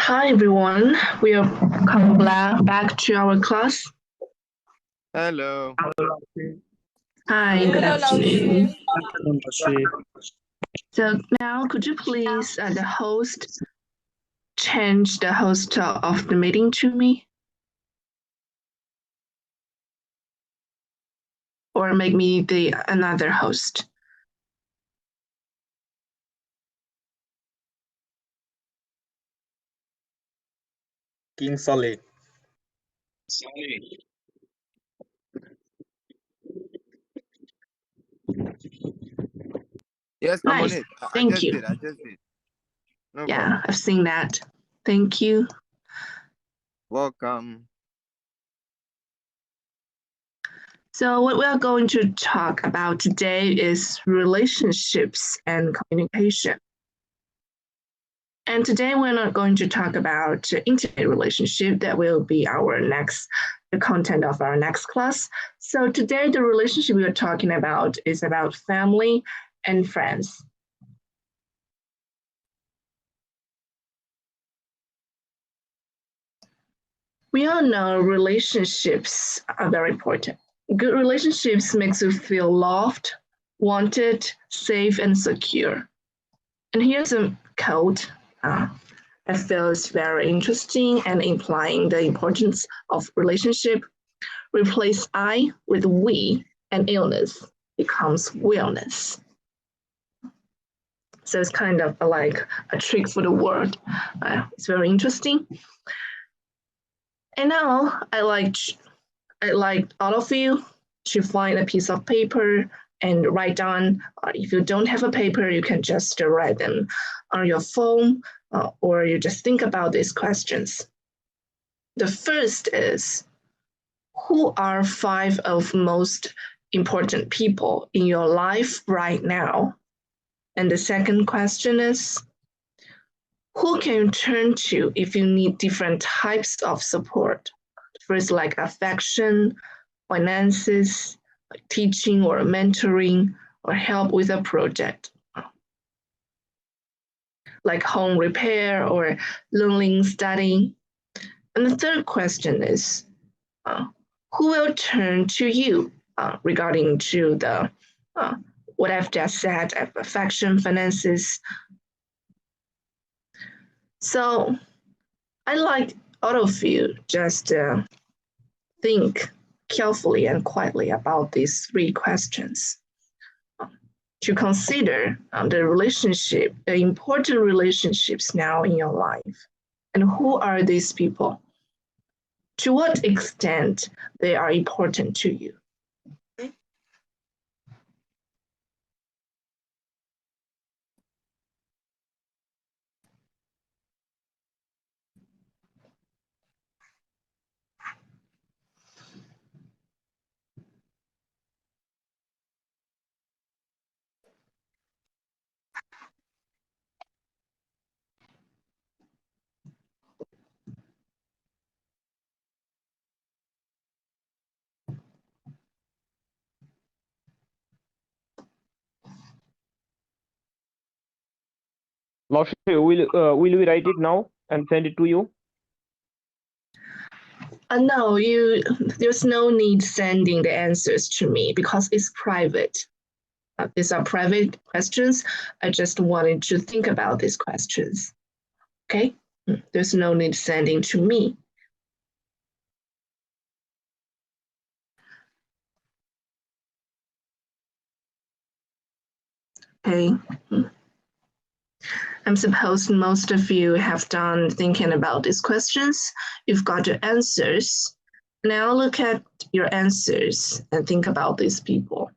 Hi everyone, we are coming back to our class. Hello. Hi, good Hello, afternoon. Laoshi. So now could you please, the host, change the host of the meeting to me? Or make me another host? King Solid. Yes, I'm on Nice, it. I thank just you. did. No Yeah, problem. I've seen that. Thank you. Welcome. So what we are going to talk about today is relationships and communication. And today we're not going to talk about intimate relationship. That will be the content of our next class. So today the relationship we are talking about is about family and friends. We all know relationships are very important. Good relationships makes you feel loved, wanted, safe, and secure. And here's a quote I feel is very interesting and implying the importance of relationship. Replace I with we, and illness becomes wellness. So it's kind of like a trick for the word. It's very interesting. And now I like all of you to find a piece of paper and write down. If you don't have a paper, you can just write them on your phone, or you just think about these questions. The first is, who are 5 of most important people in your life right now? And the second question is, who can you turn to if you need different types of support? First, like affection, finances, like teaching or mentoring, or help with a project, like home repair or learning studying. And the third question is, who will turn to you regarding to the what I've just said, affection, finances. So I like all of you just think carefully and quietly about these 3 questions to consider the important relationships now in your life, and who are these people? To what extent they are important to you? Laoshi, will we write it now and send it to you? No, there's no need sending the answers to me because it's private. These are private questions. I just wanted to think about these questions. Okay? There's no need sending to me. Okay. I'm supposed most of you have done thinking about these questions. You've got your answers. Now look at your answers and think about these people.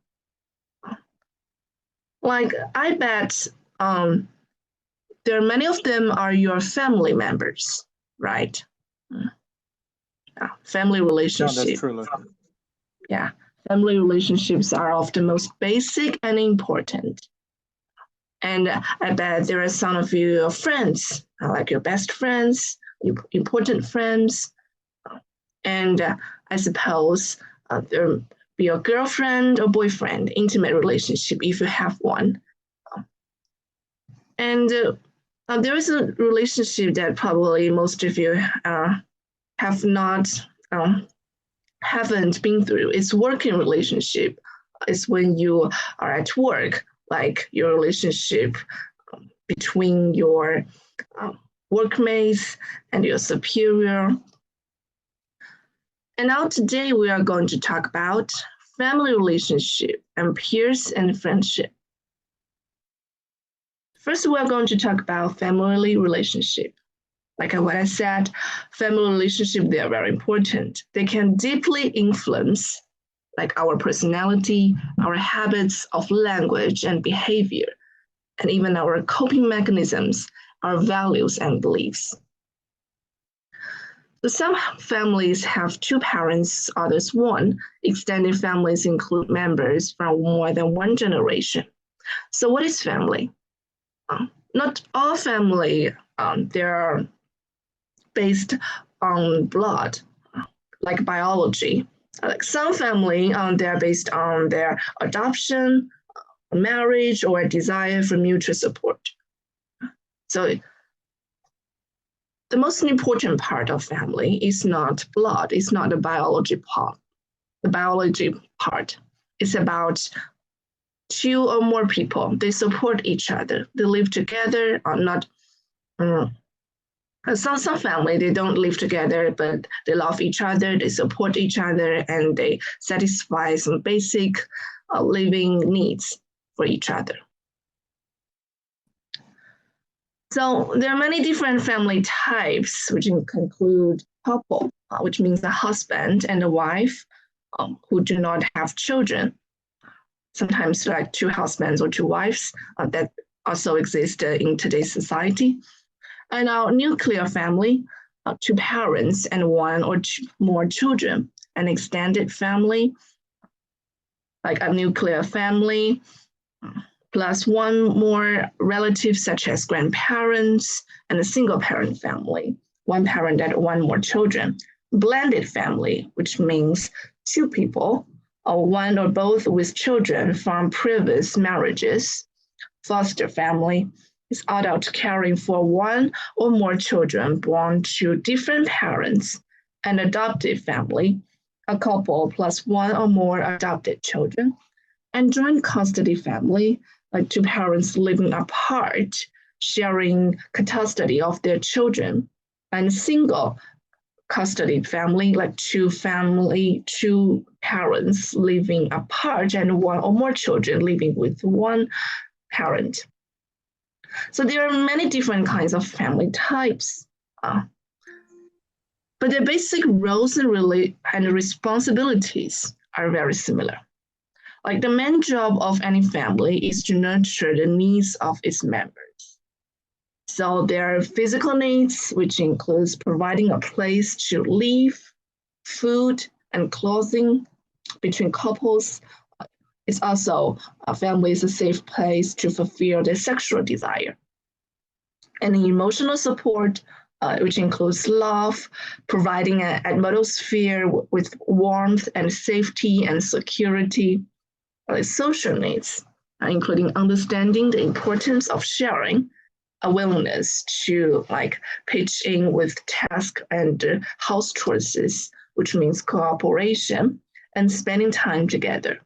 Like, I bet there are many of them are your family members, right? Family relationships. Yeah, that's true. Yeah, family relationships are of the most basic and important. And I bet there are some of you friends, like your best friends, important friends. And I suppose there be a girlfriend or boyfriend, intimate relationship if you have one. And There is a relationship that probably most of you have not haven't been through. It's working relationship. It's when you are at work, like your relationship between your workmates and your superior. And now today we are going to talk about family relationship and peers and friendship. First, we are going to talk about family relationship. Like what I said, family relationship, they are very important. They can deeply influence like our personality, our habits of language and behavior, and even our coping mechanisms, our values and beliefs. So some families have two parents, others one. Extended families include members from more than one generation. So what is family? Not all family, they're based on blood, like biology. Like some family, they're based on their adoption, marriage, or a desire for mutual support. So the most important part of family is not blood, it's not the biology part. The biology part is about two or more people. They support each other. They live together, or not. Some family, they don't live together, but they love each other, they support each other, and they satisfy some basic living needs for each other. So there are many different family types, which include couple, which means a husband and a wife who do not have children. Sometimes like two husbands or two wives that also exist in today's society. And our nuclear family, two parents and one or two more children. An extended family, like a nuclear family, plus one more relative such as grandparents, and a single parent family, one parent and one more children. Blended family, which means two people, or one or both with children from previous marriages. Foster family is adult caring for one or more children born to different parents. An adoptive family, a couple plus one or more adopted children. And joint custody family, like two parents living apart, sharing custody of their children. And single custody family, like two parents living apart and one or more children living with one parent. So there are many different kinds of family types, but their basic roles and responsibilities are very similar. Like the main job of any family is to nurture the needs of its members. So there are physical needs, which includes providing a place to live, food and clothing between couples. It's also a family is a safe place to fulfill their sexual desire. And emotional support, which includes love, providing an atmosphere with warmth and safety and security. Social needs, including understanding the importance of sharing, a willingness to pitch in with tasks and house chores, which means cooperation and spending time together.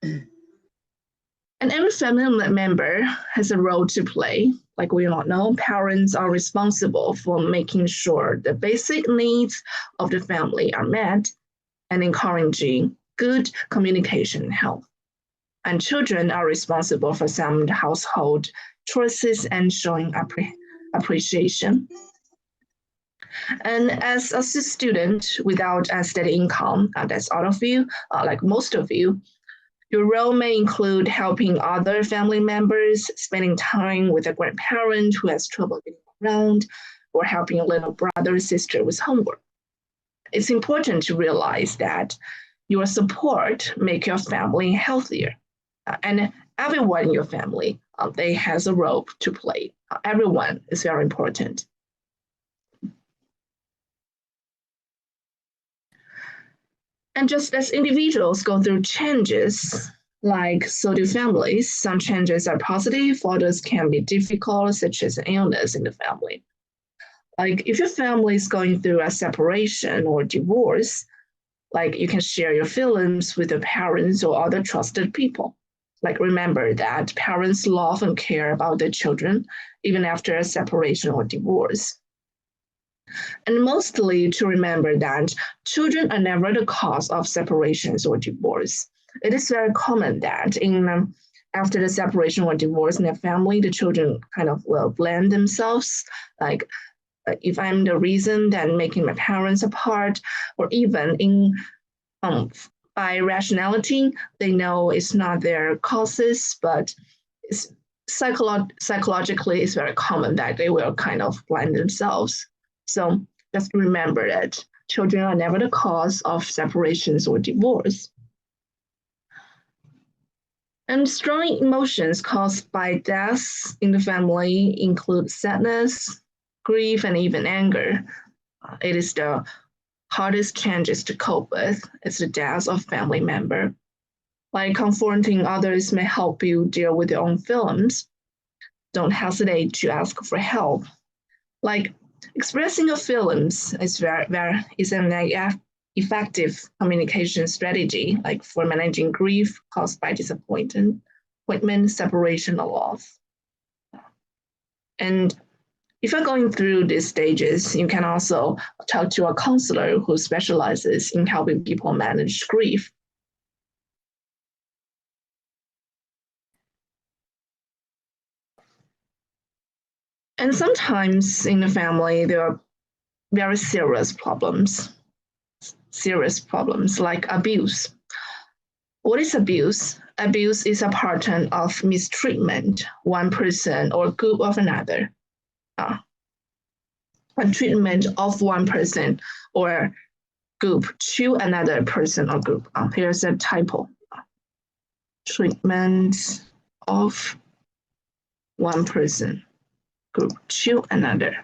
And every family member has a role to play. Like we all know, parents are responsible for making sure the basic needs of the family are met and encouraging good communication and health. And children are responsible for some household choices and showing appreciation. And as a student without a steady income, that's all of you, like most of you, your role may include helping other family members, spending time with a grandparent who has trouble getting around, or helping a little brother or sister with homework. It's important to realize that your support makes your family healthier. And everyone in your family, they has a role to play. Everyone is very important. And just as individuals go through changes, Like, so do families. Some changes are positive, others can be difficult, such as an illness in the family. Like, if your family is going through a separation or divorce, like you can share your feelings with your parents or other trusted people. Like, remember that parents love and care about their children, even after a separation or divorce. And mostly to remember that children are never the cause of separations or divorce. It is very common that after the separation or divorce in a family, the children kind of will blame themselves, like if I'm the reason then making my parents apart, or even by rationality, they know it's not their causes, but it's psychologically it's very common that they will kind of blame themselves. So just remember that children are never the cause of separations or divorce. And strong emotions caused by deaths in the family include sadness, grief, and even anger. It is the hardest changes to cope with. It's the death of family member. Like, confronting others may help you deal with your own feelings. Don't hesitate to ask for help. Like, expressing your feelings is an effective communication strategy, like for managing grief caused by disappointment, separation, or loss. And if you're going through these stages, you can also talk to a counselor who specializes in helping people manage grief. And sometimes in the family, there are very serious problems like abuse. What is abuse? Abuse is a pattern of mistreatment, one person or group of another. Treatment of one person or group to another person or group. Here's a typo. Treatment of one person, group to another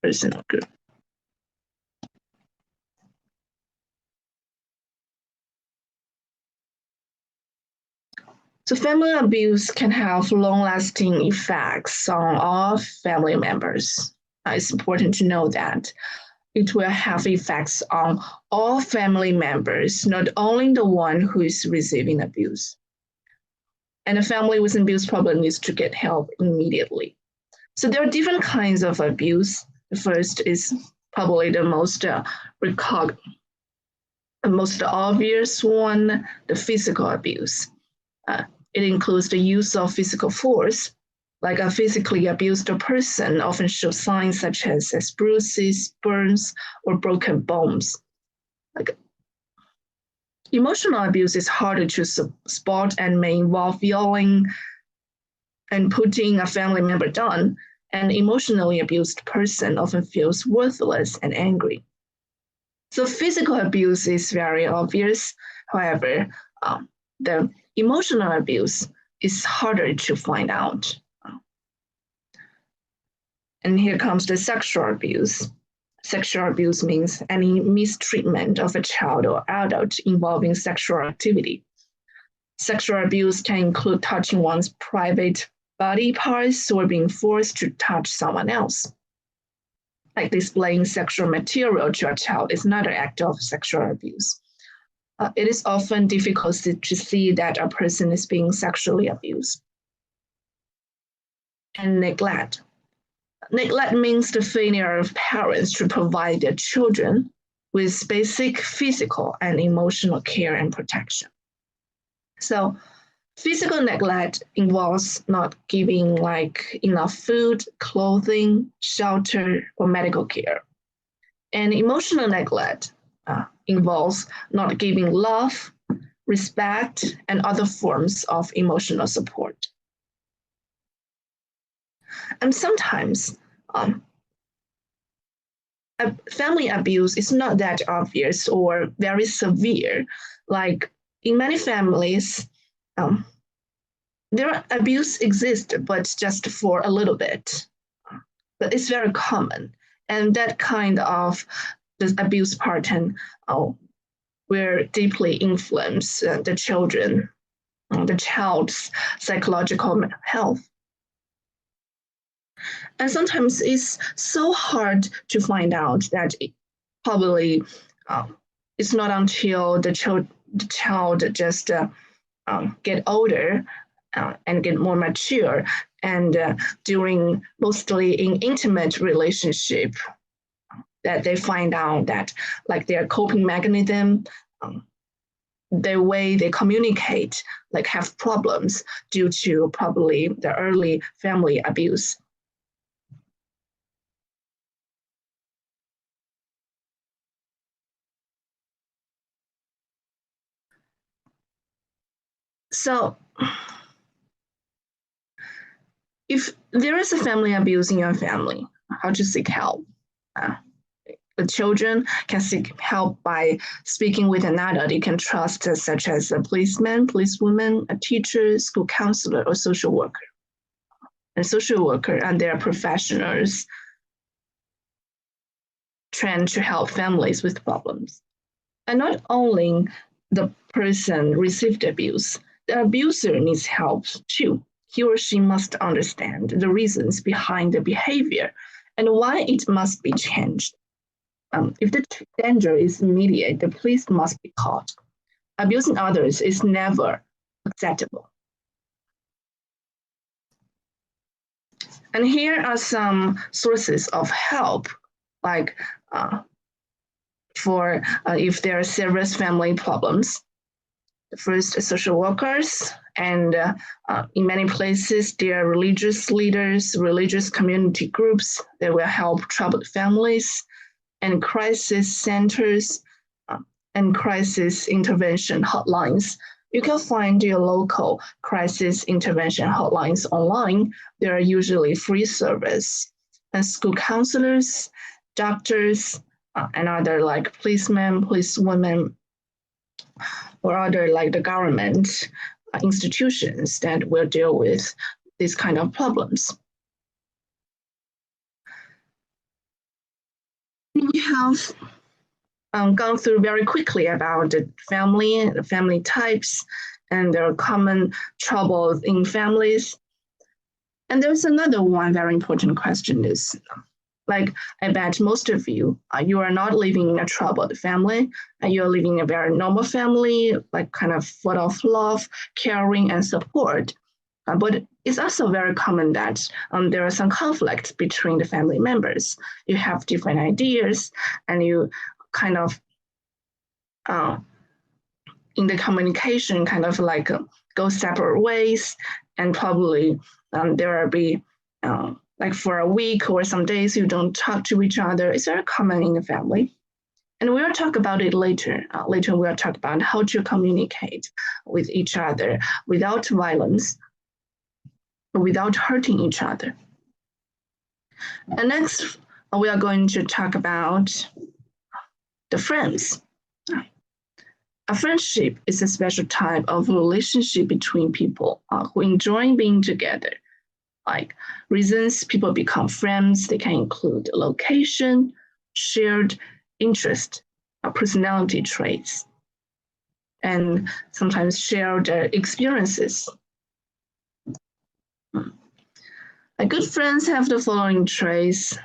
person or group. So family abuse can have long-lasting effects on all family members. It's important to know that it will have effects on all family members, not only the one who is receiving abuse. And a family with abuse probably needs to get help immediately. So there are different kinds of abuse. The first is probably the most obvious one, the physical abuse. It includes the use of physical force. Like a physically abused person often shows signs such as bruises, burns, or broken bones. Like, emotional abuse is harder to spot and may involve yelling and putting a family member down. An emotionally abused person often feels worthless and angry. So physical abuse is very obvious. However, the emotional abuse is harder to find out. And here comes the sexual abuse. Sexual abuse means any mistreatment of a child or adult involving sexual activity. Sexual abuse can include touching one's private body parts or being forced to touch someone else. Like displaying sexual material to a child is another act of sexual abuse. It is often difficult to see that a person is being sexually abused. And neglect. Neglect means the failure of parents to provide their children with basic physical and emotional care and protection. So physical neglect involves not giving enough food, clothing, shelter, or medical care. And emotional neglect involves not giving love, respect, and other forms of emotional support. And sometimes family abuse is not that obvious or very severe. Like in many families, abuse exists, but just for a little bit. But it's very common. And that kind of the abuse pattern will deeply influence the children the child's psychological health. And sometimes it's so hard to find out that probably it's not until the child just get older and get more mature, and during mostly in intimate relationship, that they find out that like their coping mechanism, the way they communicate, like have problems due to probably the early family abuse. So if there is a family abuse in your family, how to seek help? The children can seek help by speaking with an adult you can trust, such as a policeman, policewoman, a teacher, school counselor, or social worker. And social worker and their professionals trained to help families with problems. And not only the person received abuse, the abuser needs help too. He or she must understand the reasons behind the behavior and why it must be changed. If the danger is immediate, the police must be called. Abusing others is never acceptable. And here are some sources of help, like for if there are serious family problems. First, social workers, and in many places, there are religious leaders, religious community groups that will help troubled families, and crisis centers and crisis intervention hotlines. You can find your local crisis intervention hotlines online. They are usually free service. And school counselors, doctors, and other like policemen, policewomen, or other like the government institutions that will deal with these kind of problems. We have gone through very quickly about the family types, and there are common troubles in families. And there's another one very important question is, like, I bet most of you, you are not living in a troubled family, and you're living in a very normal family, like kind of full of love, caring, and support. But it's also very common that there are some conflicts between the family members. You have different ideas, and you kind of, in the communication, kind of like go separate ways, and probably there will be like for a week or some days you don't talk to each other. It's very common in the family. And we'll talk about it later. Later we'll talk about how to communicate with each other without violence, without hurting each other. And next, we are going to talk about the friends. A friendship is a special type of relationship between people who enjoy being together. Like reasons people become friends, they can include location, shared interest, personality traits, and sometimes shared experiences. Good friends have the following traits,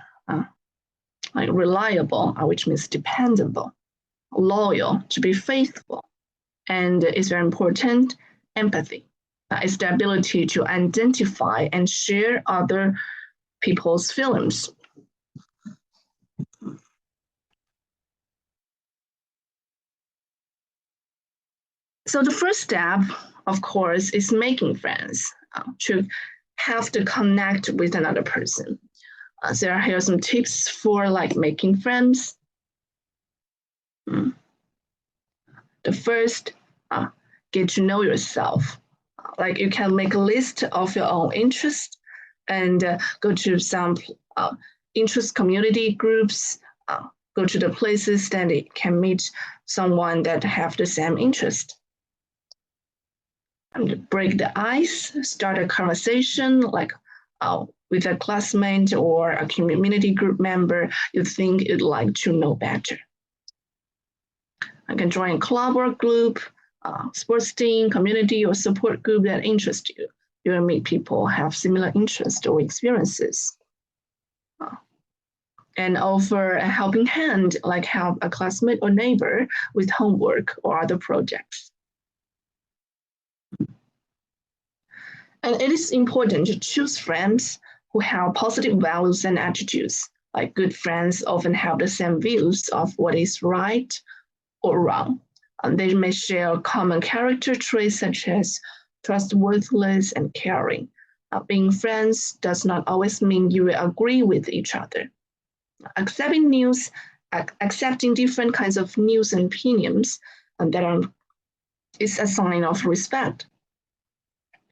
like reliable, which means dependable, loyal, to be faithful, and it's very important, empathy. It's the ability to identify and share other people's feelings. So the first step, of course, is making friends, to have to connect with another person. So here are some tips for like making friends. The first, get to know yourself. Like you can make a list of your own interests and go to some interest community groups, go to the places that you can meet someone that have the same interest. And break the ice, start a conversation like with a classmate or a community group member you think you'd like to know better. I can join a club or group, sports team, community, or support group that interests you. You will meet people who have similar interests or experiences. And offer a helping hand, like help a classmate or neighbor with homework or other projects. And it is important to choose friends who have positive values and attitudes. Like good friends often have the same views of what is right or wrong. They may share common character traits such as trustworthiness and caring. Being friends does not always mean you will agree with each other. Accepting different kinds of news and opinions is a sign of respect.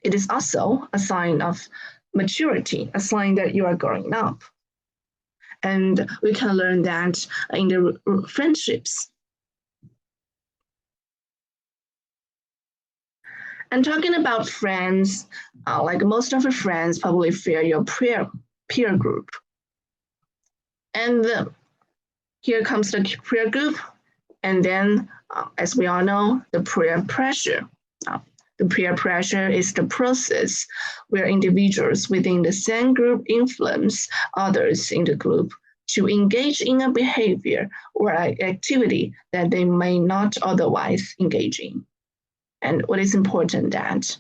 It is also a sign of maturity, a sign that you are growing up. And we can learn that in the friendships. And talking about friends, like most of your friends probably feel your peer group. And here comes the peer group. And then, as we all know, the peer pressure. The peer pressure is the process where individuals within the same group influence others in the group to engage in a behavior or an activity that they may not otherwise engage in. And what is important that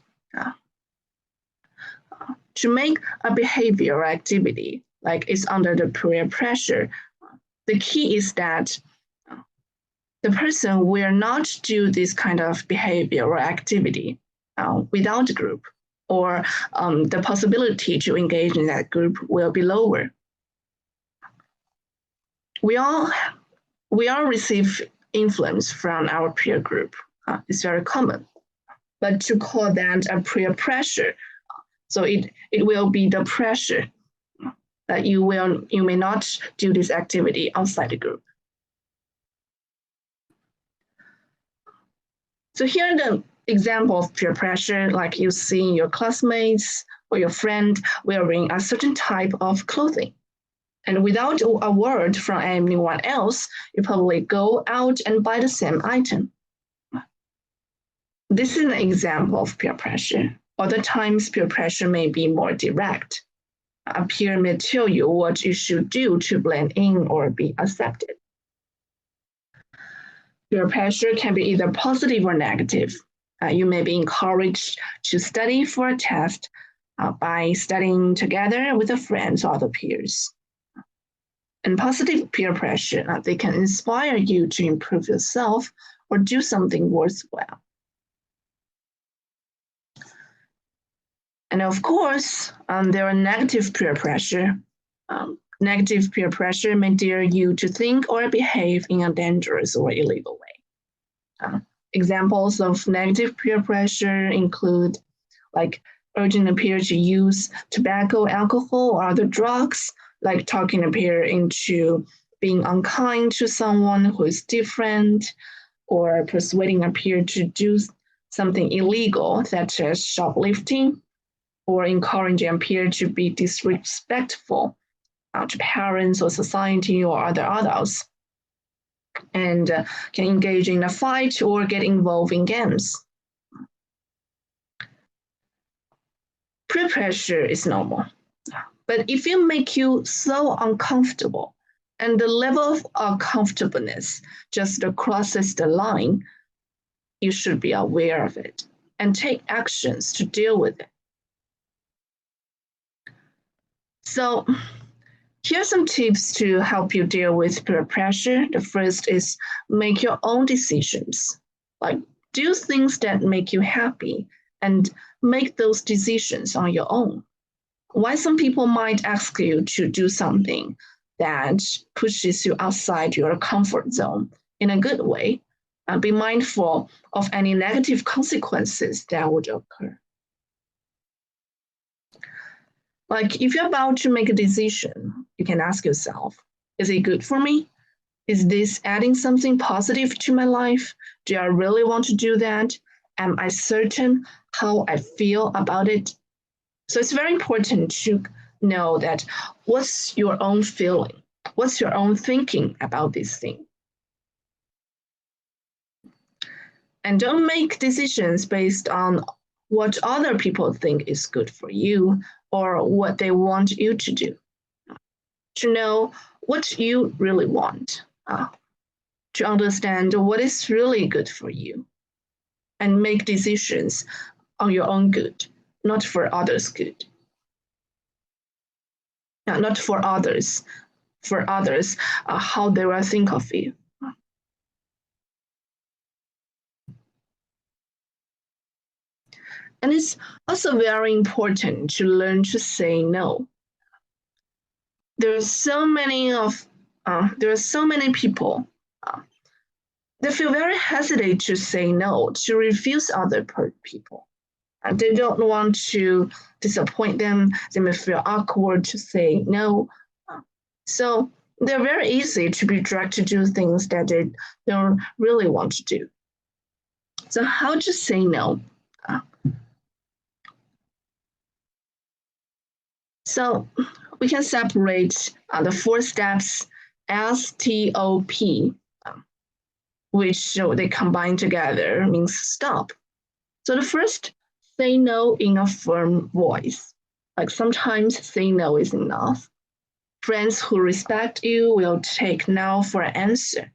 to make a behavior or activity like it's under the peer pressure, the key is that the person will not do this kind of behavior or activity without the group, or the possibility to engage in that group will be lower. We all receive influence from our peer group. It's very common. But to call that a peer pressure, so it will be the pressure that you may not do this activity outside the group. So here are the example of peer pressure, like you see your classmates or your friend wearing a certain type of clothing. And without a word from anyone else, you probably go out and buy the same item. This is an example of peer pressure. Other times, peer pressure may be more direct. A peer may tell you what you should do to blend in or be accepted. Peer pressure can be either positive or negative. You may be encouraged to study for a test by studying together with a friend or other peers. And positive peer pressure, they can inspire you to improve yourself or do something worthwhile. And of course, there are negative peer pressure. Negative peer pressure may dare you to think or behave in a dangerous or illegal way. Examples of negative peer pressure include like urging a peer to use tobacco, alcohol, or other drugs, like talking a peer into being unkind to someone who is different, or persuading a peer to do something illegal, such as shoplifting, or encouraging a peer to be disrespectful to parents or society or other adults, and can engage in a fight or get involved in games. Peer pressure is normal, but if it makes you so uncomfortable and the level of uncomfortableness just crosses the line, you should be aware of it and take actions to deal with it. So here's some tips to help you deal with peer pressure. The first is make your own decisions. Like do things that make you happy and make those decisions on your own. Why some people might ask you to do something that pushes you outside your comfort zone in a good way, be mindful of any negative consequences that would occur. Like if you're about to make a decision, you can ask yourself, is it good for me? Is this adding something positive to my life? Do I really want to do that? Am I certain how I feel about it? So it's very important to know that what's your own feeling? What's your own thinking about this thing? And don't make decisions based on what other people think is good for you or what they want you to do. To know what you really want, to understand what is really good for you, and make decisions on your own good, not for others' good. Not for others, how they will think of you. And it's also very important to learn to say no. There are so many people they feel very hesitant to say no, to refuse other people. They don't want to disappoint them. They may feel awkward to say no. So they're very easy to be dragged to do things that they don't really want to do. So how to say no? So we can separate the 4 steps STOP, which they combine together means stop. So the first, say no in a firm voice. Like sometimes saying no is enough. Friends who respect you will take no for an answer.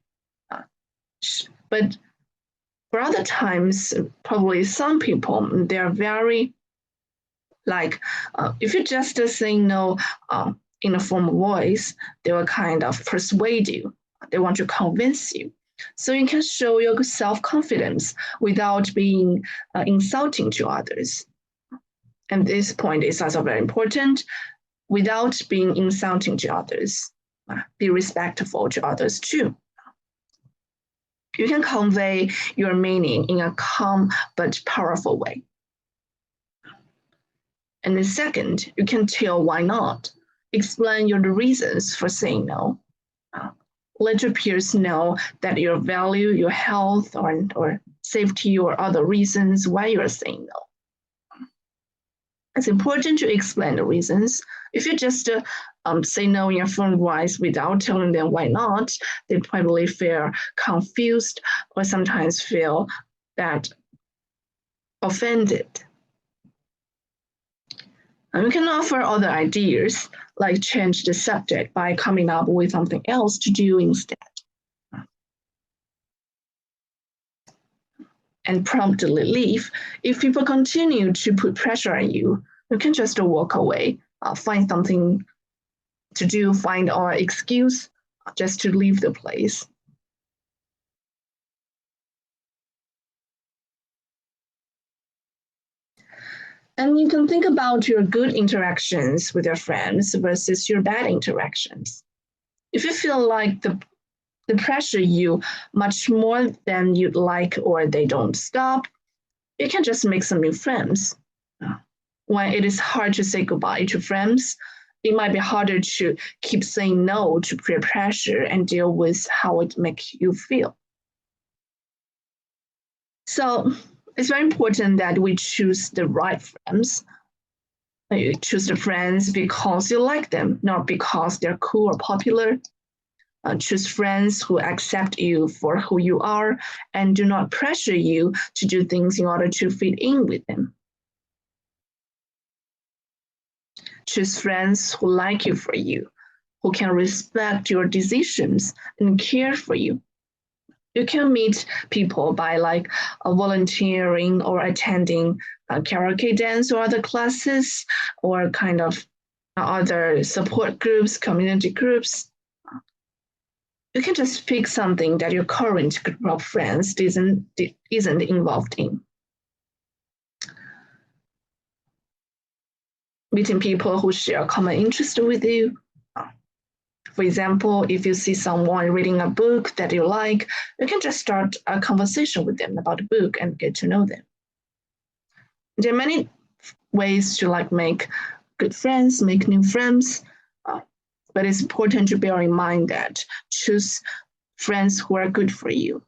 But for other times, probably some people, they're very if you just say no in a formal voice, they will kind of persuade you. They want to convince you. So you can show your self-confidence without being insulting to others. And this point is also very important, without being insulting to others. Be respectful to others too. You can convey your meaning in a calm but powerful way. And then second, you can tell why not. Explain your reasons for saying no. Let your peers know that you value your health or safety or other reasons why you're saying no. It's important to explain the reasons. If you just say no in your firm voice without telling them why not, they probably feel confused or sometimes feel that offended. And we can offer other ideas, like change the subject by coming up with something else to do instead. And promptly leave. If people continue to put pressure on you, you can just walk away, find something to do, find an excuse just to leave the place. And you can think about your good interactions with your friends versus your bad interactions. If you feel like the pressure you much more than you'd like or they don't stop, you can just make some new friends. When it is hard to say goodbye to friends, it might be harder to keep saying no to peer pressure and deal with how it makes you feel. So it's very important that we choose the right friends. You choose the friends because you like them, not because they're cool or popular. Choose friends who accept you for who you are and do not pressure you to do things in order to fit in with them. Choose friends who like you for you, who can respect your decisions and care for you. You can meet people by volunteering or attending karaoke dance or other classes or kind of other support groups, community groups. You can just pick something that your current group of friends isn't involved in. Meeting people who share common interest with you. For example, if you see someone reading a book that you like, you can just start a conversation with them about the book and get to know them. There are many ways to make good friends, make new friends, but it's important to bear in mind that choose friends who are good for you,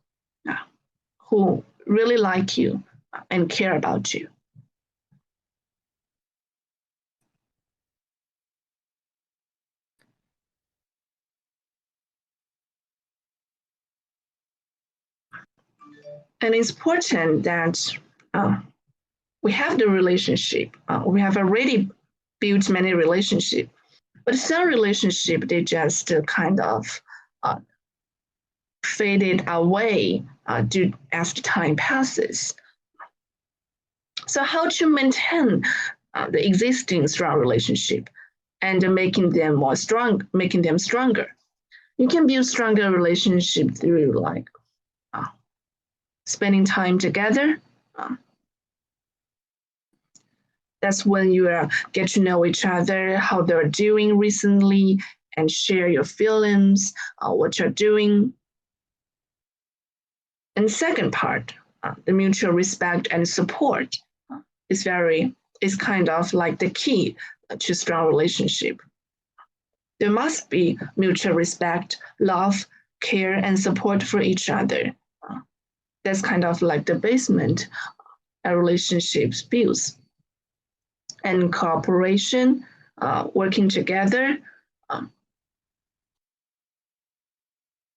who really like you and care about you. And it's important that we have the relationship. We have already built many relationships, but some relationship they just kind of faded away as the time passes. So how to maintain the existing strong relationship and making them stronger? You can build stronger relationship through like spending time together. That's when you get to know each other, how they're doing recently, and share your feelings, what you're doing. And second part, the mutual respect and support is kind of like the key to strong relationship. There must be mutual respect, love, care, and support for each other. That's kind of like the basement a relationship builds. And cooperation, working together,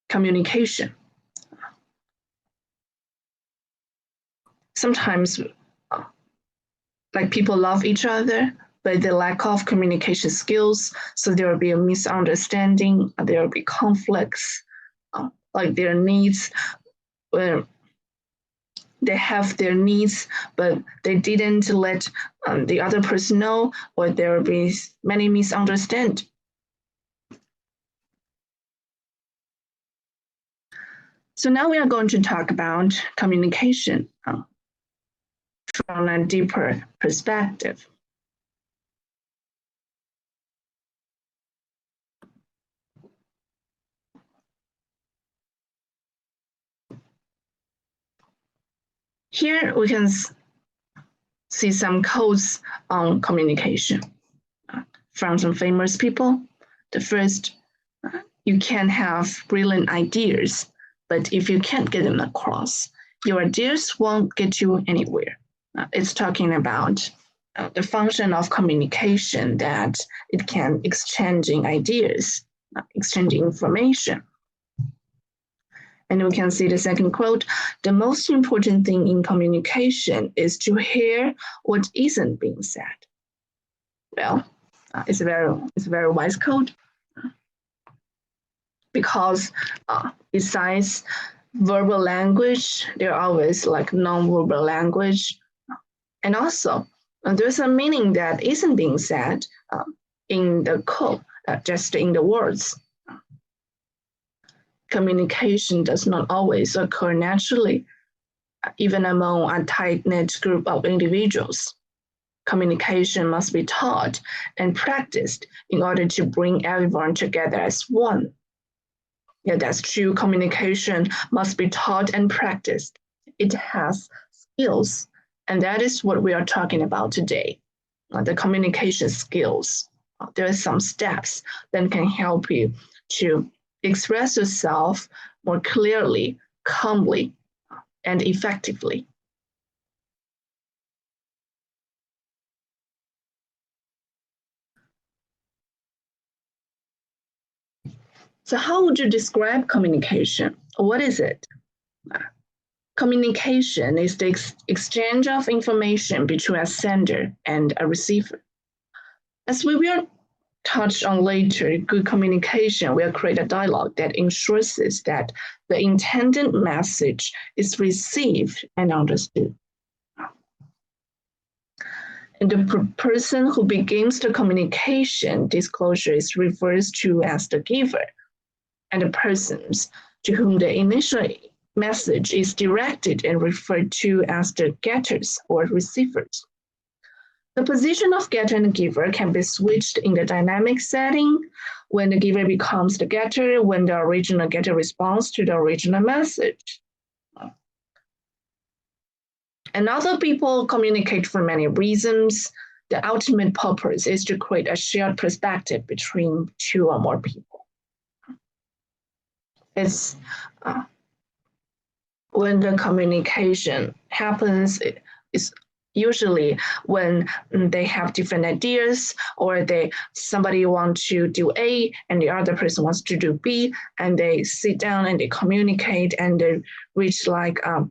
communication. Sometimes like people love each other, but the lack of communication skills, so there will be a misunderstanding, there will be conflicts, like their needs, they have their needs, but they didn't let the other person know, or there will be many misunderstandings. So now we are going to talk about communication from a deeper perspective. Here we can see some quotes on communication from some famous people. The first, you can have brilliant ideas, but if you can't get them across, your ideas won't get you anywhere. It's talking about the function of communication, that it can exchanging ideas, exchanging information. And we can see the second quote, the most important thing in communication is to hear what isn't being said. Well, it's a very wise quote, because besides verbal language, there are always like non-verbal language. And also, there's a meaning that isn't being said in the quote, just in the words. Communication does not always occur naturally, even among a tight-knit group of individuals. Communication must be taught and practiced in order to bring everyone together as one. Yeah, that's true. Communication must be taught and practiced. It has skills, and that is what we are talking about today. The communication skills. There are some steps that can help you to express yourself more clearly, calmly, and effectively. So how would you describe communication? What is it? Communication is the exchange of information between a sender and a receiver. As we will touch on later, good communication will create a dialogue that ensures that the intended message is received and understood. And the person who begins the communication disclosure is referred to as the giver, and the persons to whom the initial message is directed and referred to as the getters or receivers. The position of getter and giver can be switched in the dynamic setting when the giver becomes the getter, when the original getter responds to the original message. And other people communicate for many reasons. The ultimate purpose is to create a shared perspective between two or more people. It's when the communication happens, usually when they have different ideas, or somebody wants to do A and the other person wants to do B, and they sit down and they communicate and they reach like a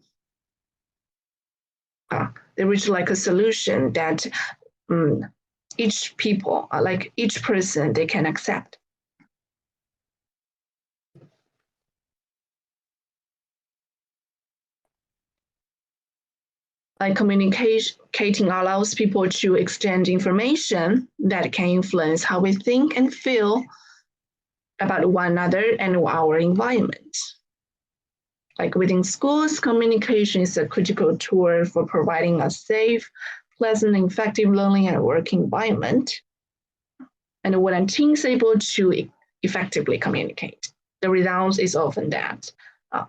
solution that each people, like each person, they can accept. Like communicating allows people to exchange information that can influence how we think and feel about one another and our environment. Like within schools, communication is a critical tool for providing a safe, pleasant, effective learning and work environment. And when a team is able to effectively communicate, the result is often that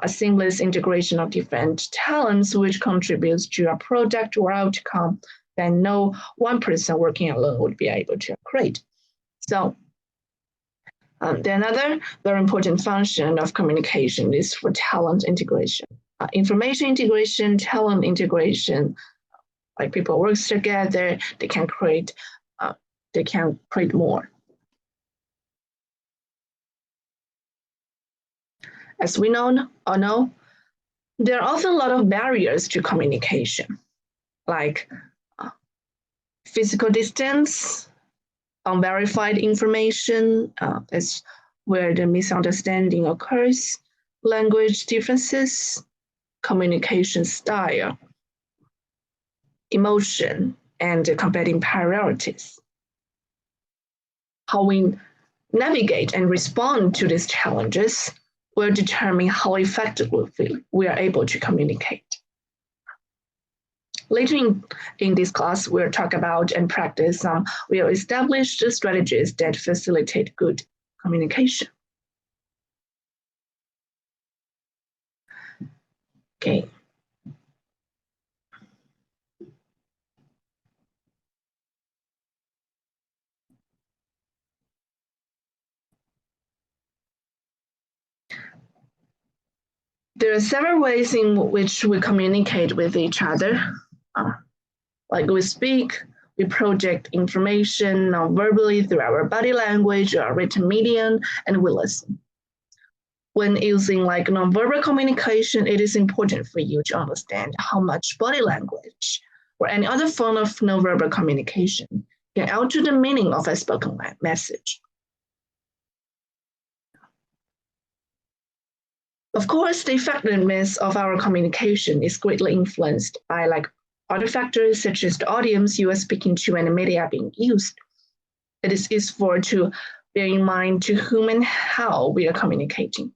a seamless integration of different talents which contributes to a product or outcome that no one person working alone would be able to create. So the another very important function of communication is for talent integration. Information integration, talent integration, like people work together, they can create more. As we know, there are often a lot of barriers to communication, like physical distance, unverified information, that's where the misunderstanding occurs, language differences, communication style, emotion, and competing priorities. How we navigate and respond to these challenges will determine how effectively we are able to communicate. Later in this class, we'll talk about and practice some well-established strategies that facilitate good communication. Okay. There are several ways in which we communicate with each other. Like we speak, we project information non-verbally through our body language or written medium, and we listen. When using like non-verbal communication, it is important for you to understand how much body language or any other form of non-verbal communication can alter the meaning of a spoken message. Of course, the effectiveness of our communication is greatly influenced by like other factors such as the audience you are speaking to and the media being used. It is useful to bear in mind to whom and how we are communicating,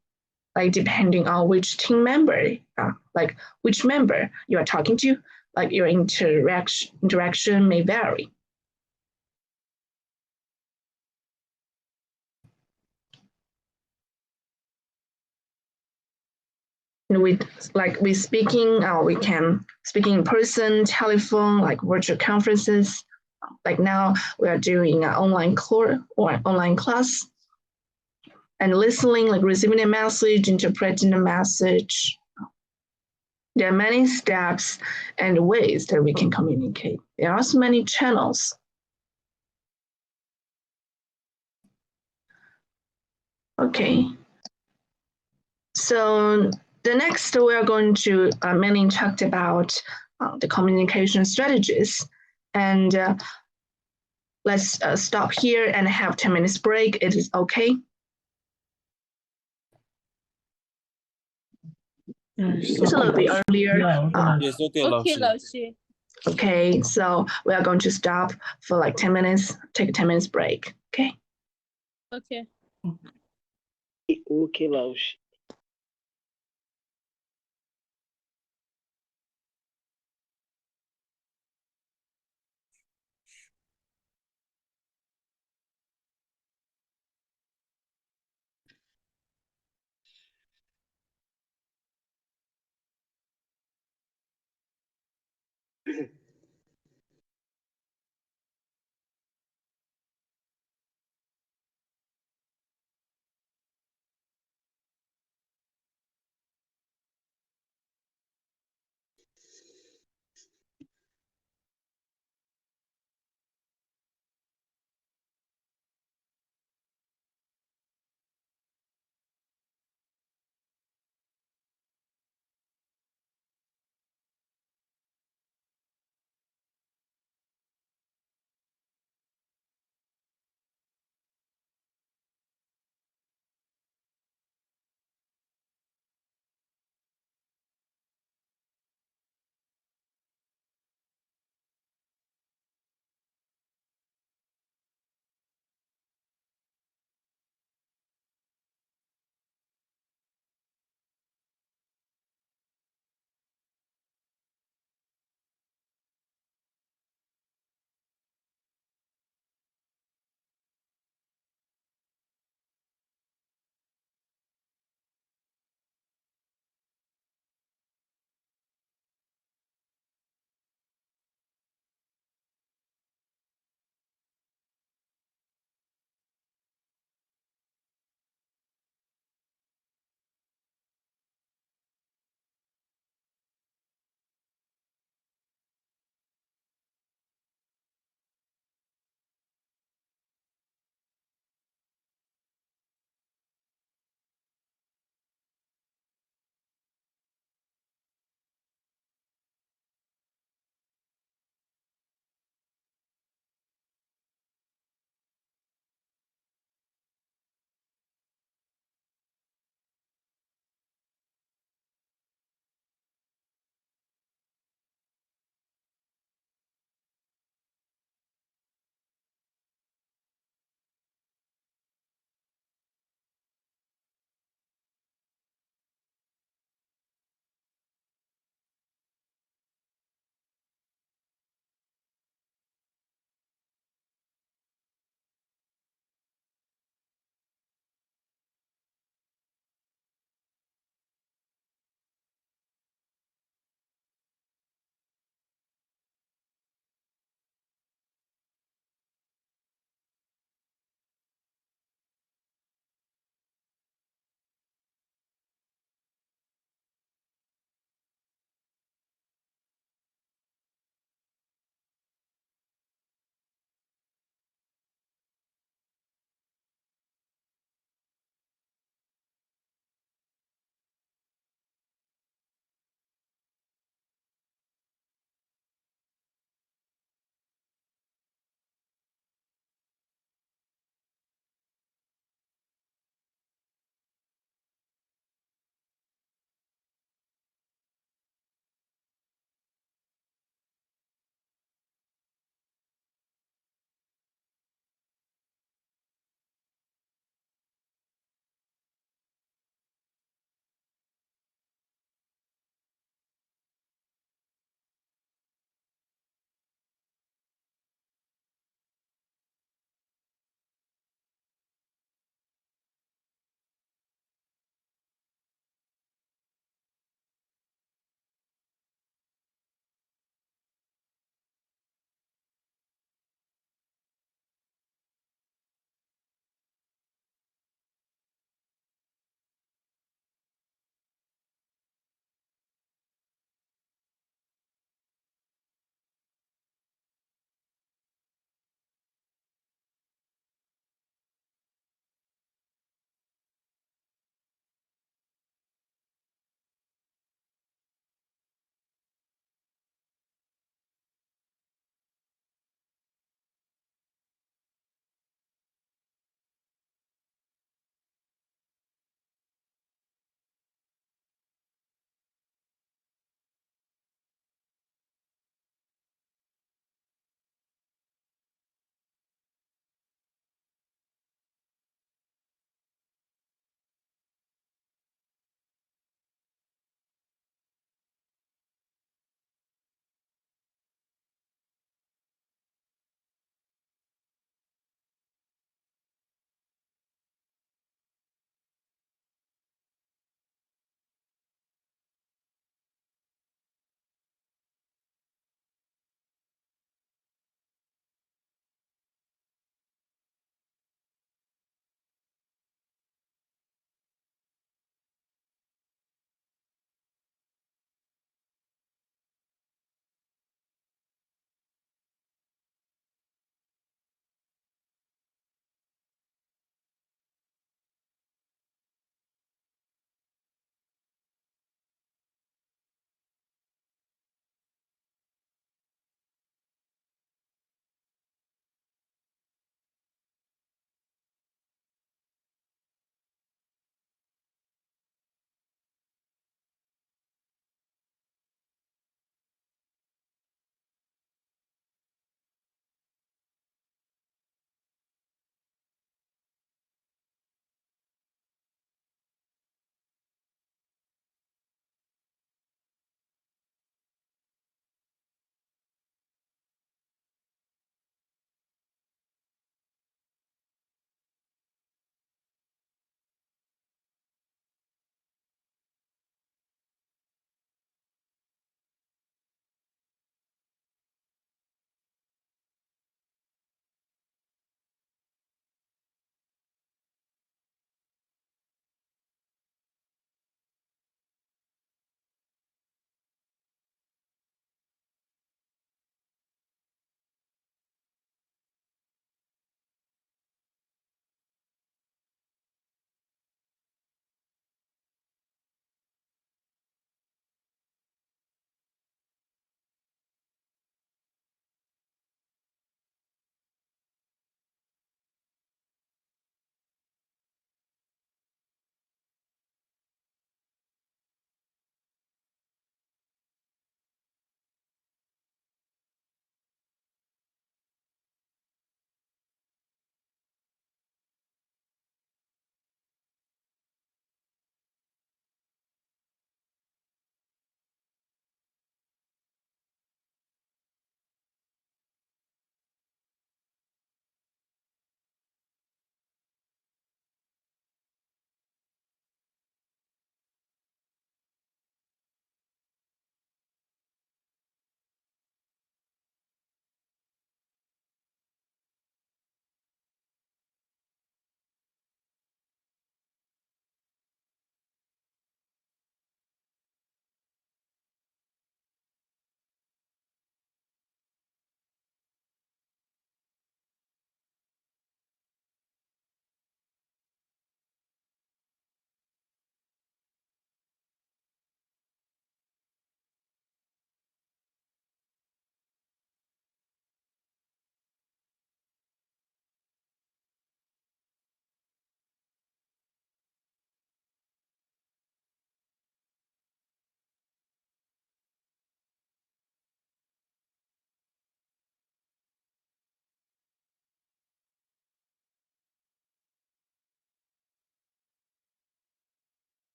like depending on which team member, like which member you are talking to, like your interaction may vary. With speaking, we can speaking in person, telephone, like virtual conferences. Like now we are doing an online course or online class, and listening, like receiving a message, interpreting the message. There are many steps and ways that we can communicate. There are so many channels. Okay. So the next we are going to mainly talk about the communication strategies. And let's stop here and have 10 minutes break. It is okay. It's a little bit earlier. Yes, okay, 老 OK， 师。老师。 Okay, so we are going to stop for like 10 minutes, take a 10 minutes break. Okay. OK。 OK，老师。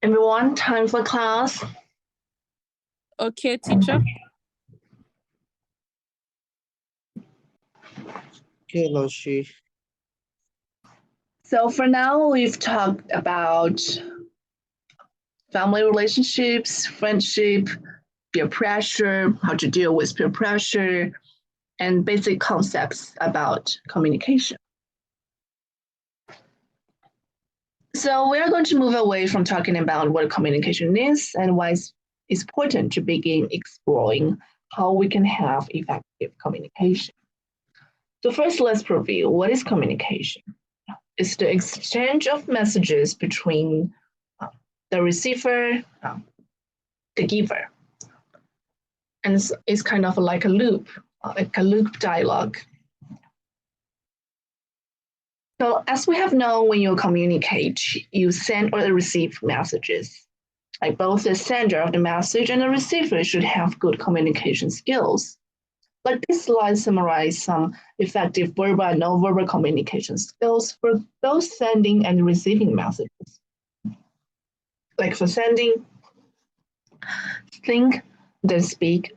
Everyone, time for class. Okay, teacher. Okay, 老师。 So for now, we've talked about family relationships, friendship, peer pressure, how to deal with peer pressure, and basic concepts about communication. So we are going to move away from talking about what communication is and why it's important to begin exploring how we can have effective communication. So first, let's review what is communication. It's the exchange of messages between the receiver, the giver. And it's kind of like a loop dialogue. So as we have known, when you communicate, you send or receive messages. Like both the sender of the message and the receiver should have good communication skills. Like this slide summarizes some effective verbal and non-verbal communication skills for both sending and receiving messages. Like for sending, think, then speak,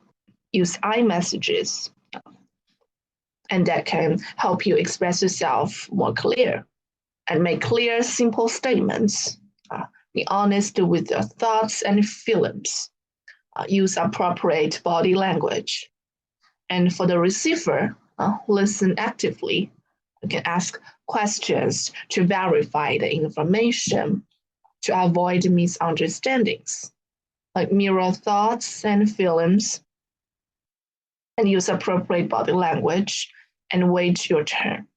use iMessages, and that can help you express yourself more clear and make clear, simple statements. Be honest with your thoughts and feelings. Use appropriate body language. And for the receiver, listen actively. You can ask questions to verify the information, to avoid misunderstandings, like mirror thoughts and feelings, and use appropriate body language and wait your turn.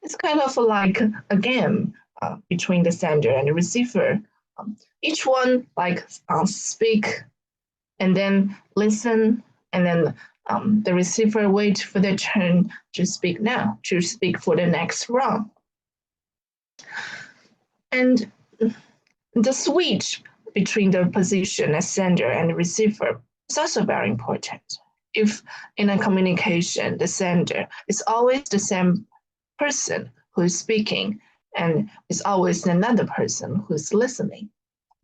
It's kind of like a game between the sender and the receiver. Each one speak and then listen, and then the receiver wait for their turn to speak for the next round. And the switch between the position as sender and receiver is also very important. If in a communication, the sender is always the same person who is speaking and it's always another person who's listening,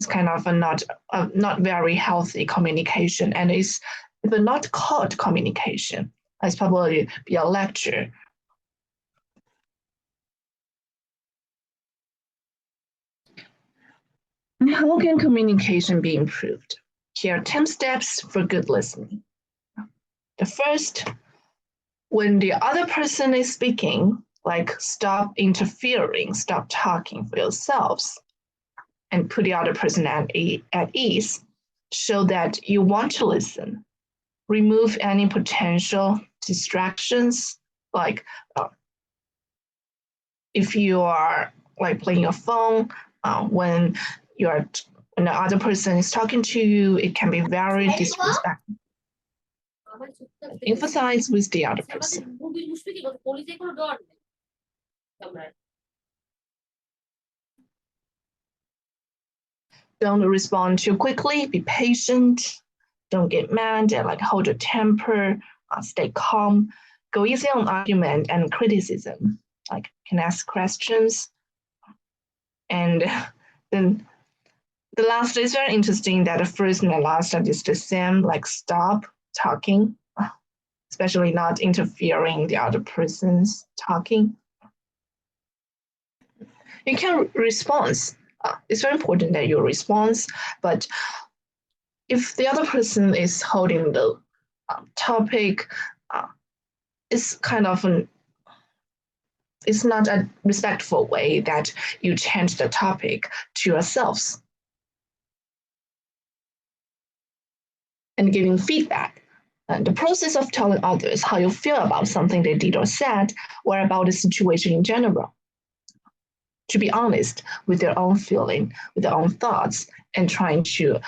it's kind of a not very healthy communication, and it's even not called communication. It's probably be a lecture. How can communication be improved? Here are 10 steps for good listening. The first, when the other person is speaking, like stop interfering, stop talking for yourselves, and put the other person at ease. Show that you want to listen. Remove any potential distractions, like if you are like playing your phone, when the other person is talking to you, it can be very disrespectful. Emphasize with the other person. Don't respond too quickly. Be patient. Don't get mad and hold your temper. Stay calm. Go easy on argument and criticism. Can ask questions. And then the last is very interesting that the first and the last is the same. Stop talking, especially not interfering the other person's talking. You can respond. It's very important that you respond, but if the other person is holding the topic, it's kind of it's not a respectful way that you change the topic to yourselves. And giving feedback. The process of telling others how you feel about something they did or said, or about the situation in general. To be honest with their own feeling, with their own thoughts, and trying to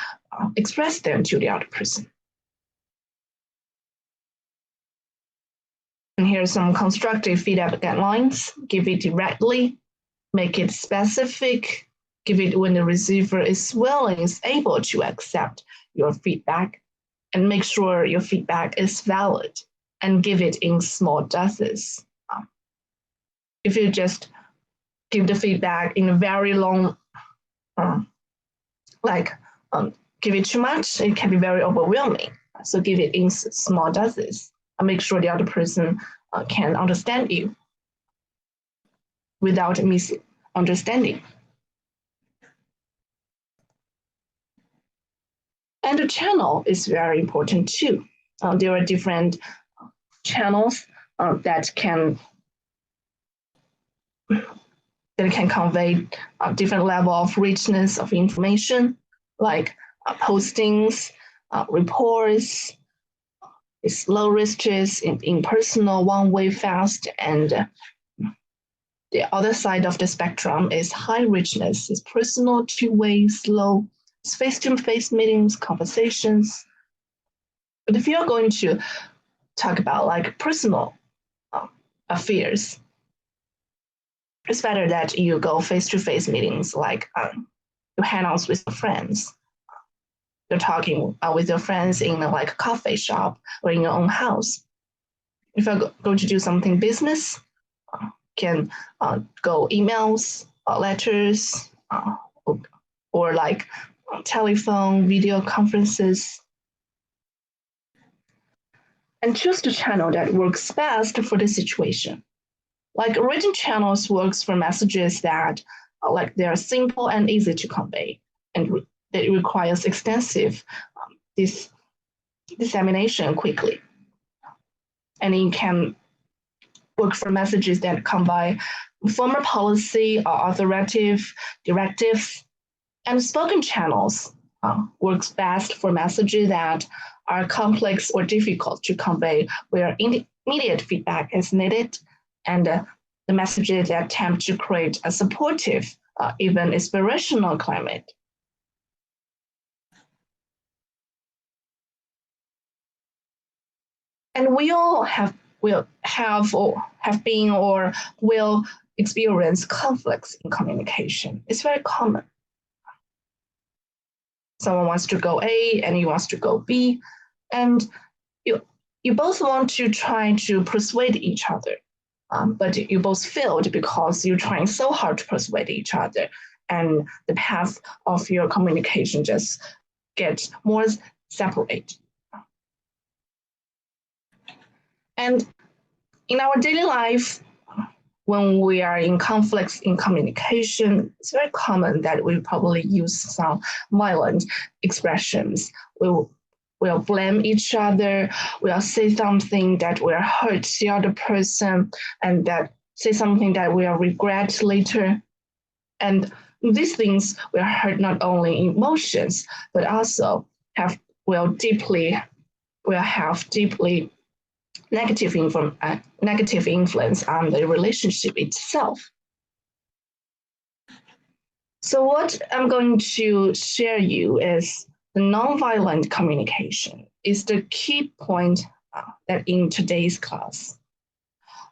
express them to the other person. And here's some constructive feedback guidelines. Give it directly, make it specific, give it when the receiver is willing, is able to accept your feedback, and make sure your feedback is valid, and give it in small doses. If you just give the feedback in a very long like give it too much, it can be very overwhelming. So give it in small doses and make sure the other person can understand you without misunderstanding. And the channel is very important too. There are different channels that can convey a different level of richness of information, like postings, reports, it's low riches, impersonal, one-way, fast, and the other side of the spectrum is high richness. It's personal, two-way, slow, it's face-to-face meetings, conversations. But if you're going to talk about like personal affairs, it's better that you go face-to-face meetings, like you hang out with your friends. You're talking with your friends in like a coffee shop or in your own house. If you're going to do something business, can go emails, letters, or like telephone, video conferences. And choose the channel that works best for the situation. Like written channels works for messages that like they are simple and easy to convey, and it requires extensive dissemination quickly. And it can work for messages that convey formal policy or authoritative directives. And spoken channels works best for messages that are complex or difficult to convey, where immediate feedback is needed, and the messages that attempt to create a supportive, even inspirational climate. And we all will been or will experience conflicts in communication. It's very common. Someone wants to go A and you wants to go B, and you both want to try to persuade each other, but you both failed because you're trying so hard to persuade each other, and the path of your communication just gets more separate. And in our daily life, when we are in conflicts in communication, it's very common that we probably use some violent expressions. We'll blame each other. We'll say something that will hurt the other person, and that say something that we'll regret later. And these things will hurt not only emotions, but also will have deeply negative influence on the relationship itself. So what I'm going to share you is the nonviolent communication is the key point that in today's class.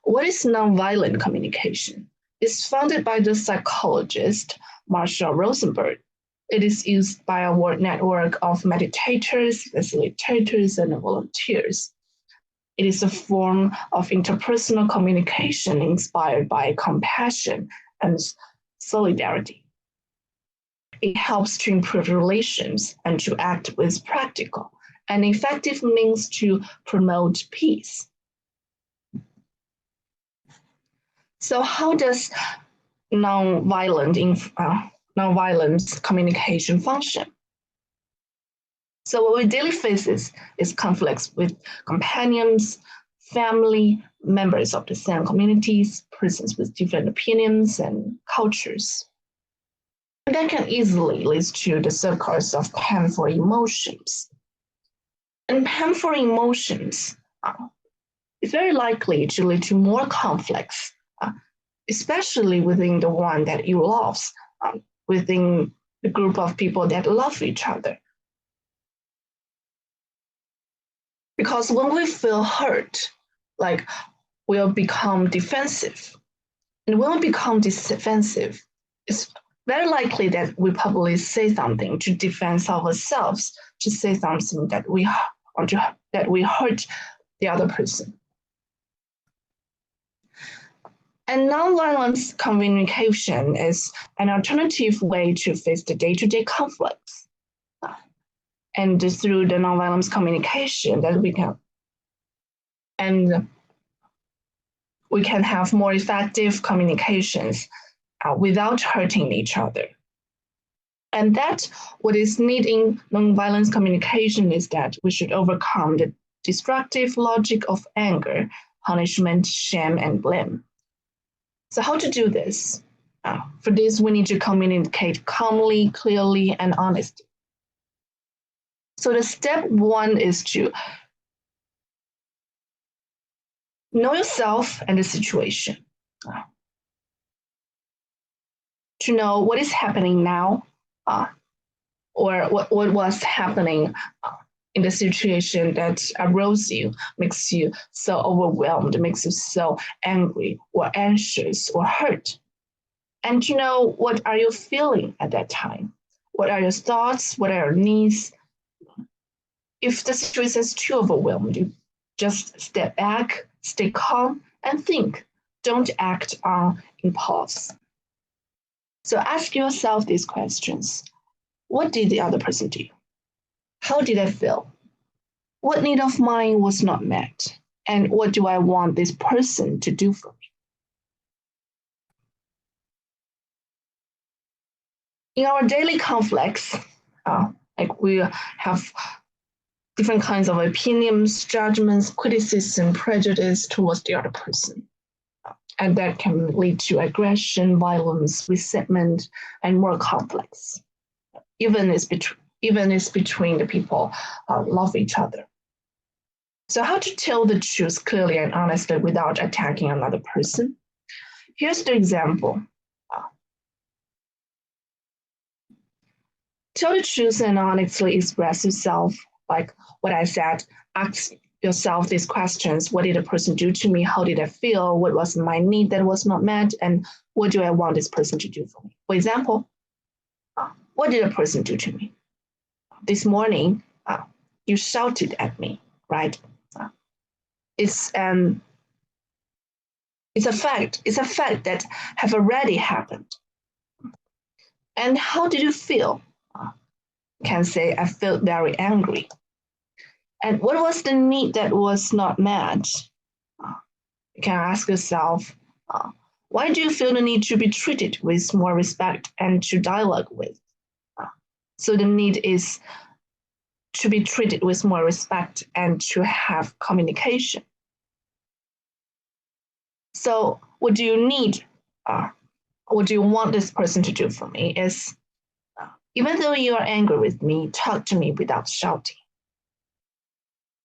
What is nonviolent communication? It's founded by the psychologist Marshall Rosenberg. It is used by a world network of meditators, facilitators, and volunteers. It is a form of interpersonal communication inspired by compassion and solidarity. It helps to improve relations and to act with practical and effective means to promote peace. So how does nonviolent communication function? So what we daily face is conflicts with companions, family, members of the same communities, persons with different opinions and cultures. And that can easily lead to the circles of painful emotions. And painful emotions is very likely to lead to more conflicts, especially within the one that you love, within the group of people that love each other. Because when we feel hurt, like we'll become defensive. And when we become defensive, it's very likely that we probably say something to defend ourselves, to say something that we hurt the other person. And nonviolent communication is an alternative way to face the day-to-day conflicts. And through the nonviolent communication that we can have more effective communications without hurting each other. And that what is needed in nonviolent communication is that we should overcome the destructive logic of anger, punishment, shame, and blame. So how to do this? For this, we need to communicate calmly, clearly, and honestly. So the step one is to know yourself and the situation. To know what is happening now, or what was happening in the situation that arose you, makes you so overwhelmed, makes you so angry or anxious or hurt. And to know what are you feeling at that time? What are your thoughts? What are your needs? If the situation is too overwhelmed, you just step back, stay calm, and think. Don't act on impulse. So ask yourself these questions. What did the other person do? How did I feel? What need of mine was not met? And what do I want this person to do for me? In our daily conflicts, like we have different kinds of opinions, judgments, criticism, prejudice towards the other person. And that can lead to aggression, violence, resentment, and more conflicts. Even if between the people love each other. So how to tell the truth clearly and honestly without attacking another person? Here's the example. Tell the truth and honestly express yourself, like what I said. Ask yourself these questions. What did the person do to me? How did I feel? What was my need that was not met? And what do I want this person to do for me? For example, what did a person do to me? This morning, you shouted at me, right? It's a fact. It's a fact that have already happened. And how did you feel? You can say, I felt very angry. And what was the need that was not met? You can ask yourself, why do you feel the need to be treated with more respect and to dialogue with? So the need is to be treated with more respect and to have communication. So what do you need? What do you want this person to do for me is, even though you are angry with me, talk to me without shouting.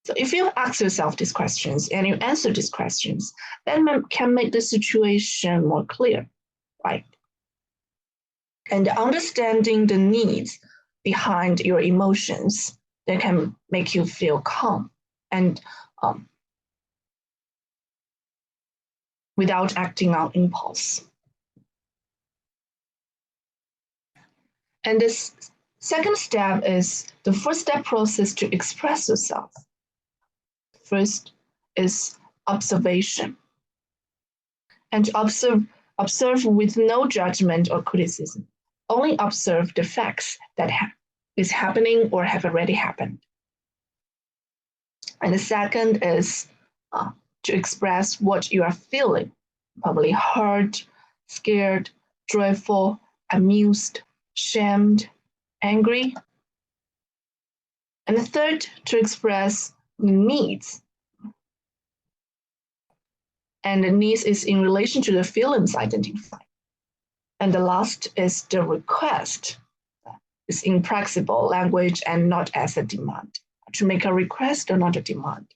So if you ask yourself these questions and you answer these questions, then can make the situation more clear, right? And understanding the needs behind your emotions that can make you feel calm and without acting on impulse. And this second step is the first step process to express yourself. First is observation. And observe with no judgment or criticism. Only observe the facts that is happening or have already happened. And the second is to express what you are feeling, probably hurt, scared, joyful, amused, shamed, angry. And the third, to express needs. And the needs is in relation to the feelings identified. And the last is the request. It's in flexible language and not as a demand. To make a request or not a demand.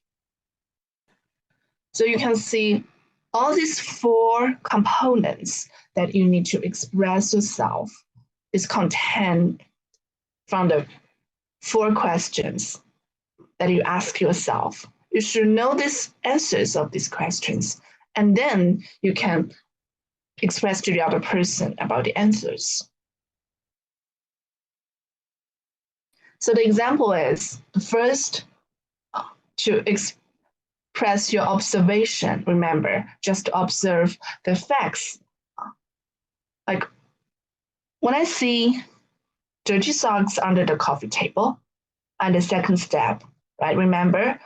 So you can see all these four components that you need to express yourself is contained from the four questions that you ask yourself. You should know these answers of these questions, and then you can express to the other person about the answers. So the example is, first, to press your observation. Remember, just observe the facts. Like when I see dirty socks under the coffee table, and the second step, right? Remember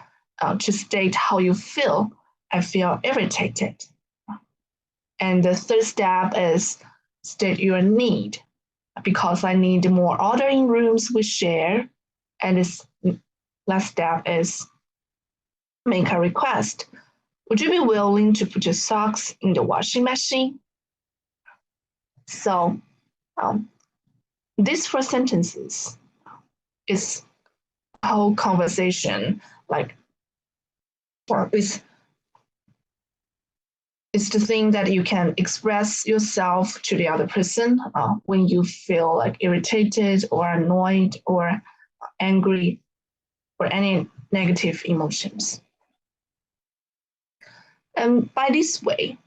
to state how you feel. I feel irritated. And the third step is state your need, because I need more order in rooms we share. And this last step is make a request. Would you be willing to put your socks in the washing machine? So these 4 sentences is whole conversation, like it's the thing that you can express yourself to the other person when you feel like irritated or annoyed or angry or any negative emotions. And by this way,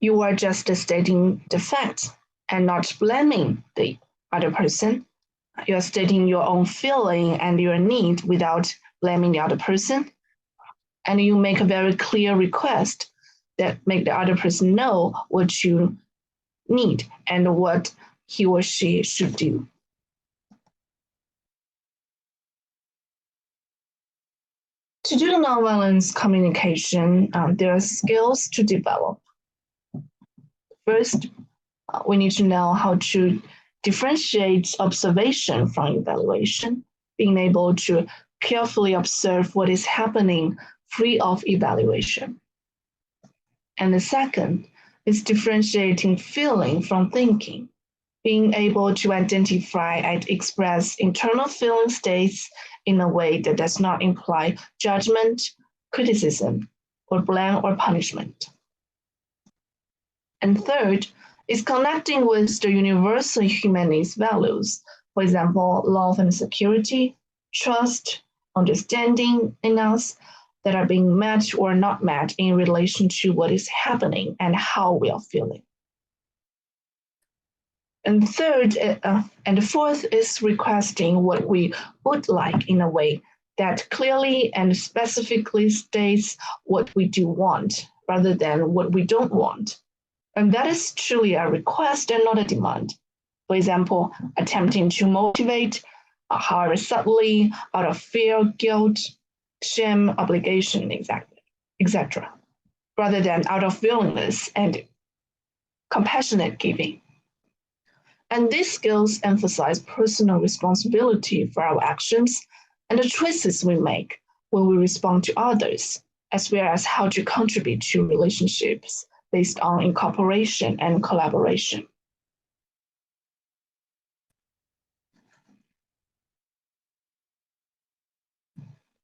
you are just stating the fact and not blaming the other person. You're stating your own feeling and your need without blaming the other person. And you make a very clear request that make the other person know what you need and what he or she should do. To do nonviolence communication, there are skills to develop. First, we need to know how to differentiate observation from evaluation, being able to carefully observe what is happening free of evaluation. And the second is differentiating feeling from thinking, being able to identify and express internal feeling states in a way that does not imply judgment, criticism, or blame or punishment. And third is connecting with the universal human needs values, for example, love and security, trust, understanding in us, that are being met or not met in relation to what is happening and how we are feeling. And third, and the fourth is requesting what we would like in a way that clearly and specifically states what we do want rather than what we don't want. And that is truly a request and not a demand. For example, attempting to motivate, however subtly, out of fear, guilt, shame, obligation, etc., rather than out of willingness and compassionate giving. And these skills emphasize personal responsibility for our actions and the choices we make when we respond to others, as well as how to contribute to relationships based on incorporation and collaboration.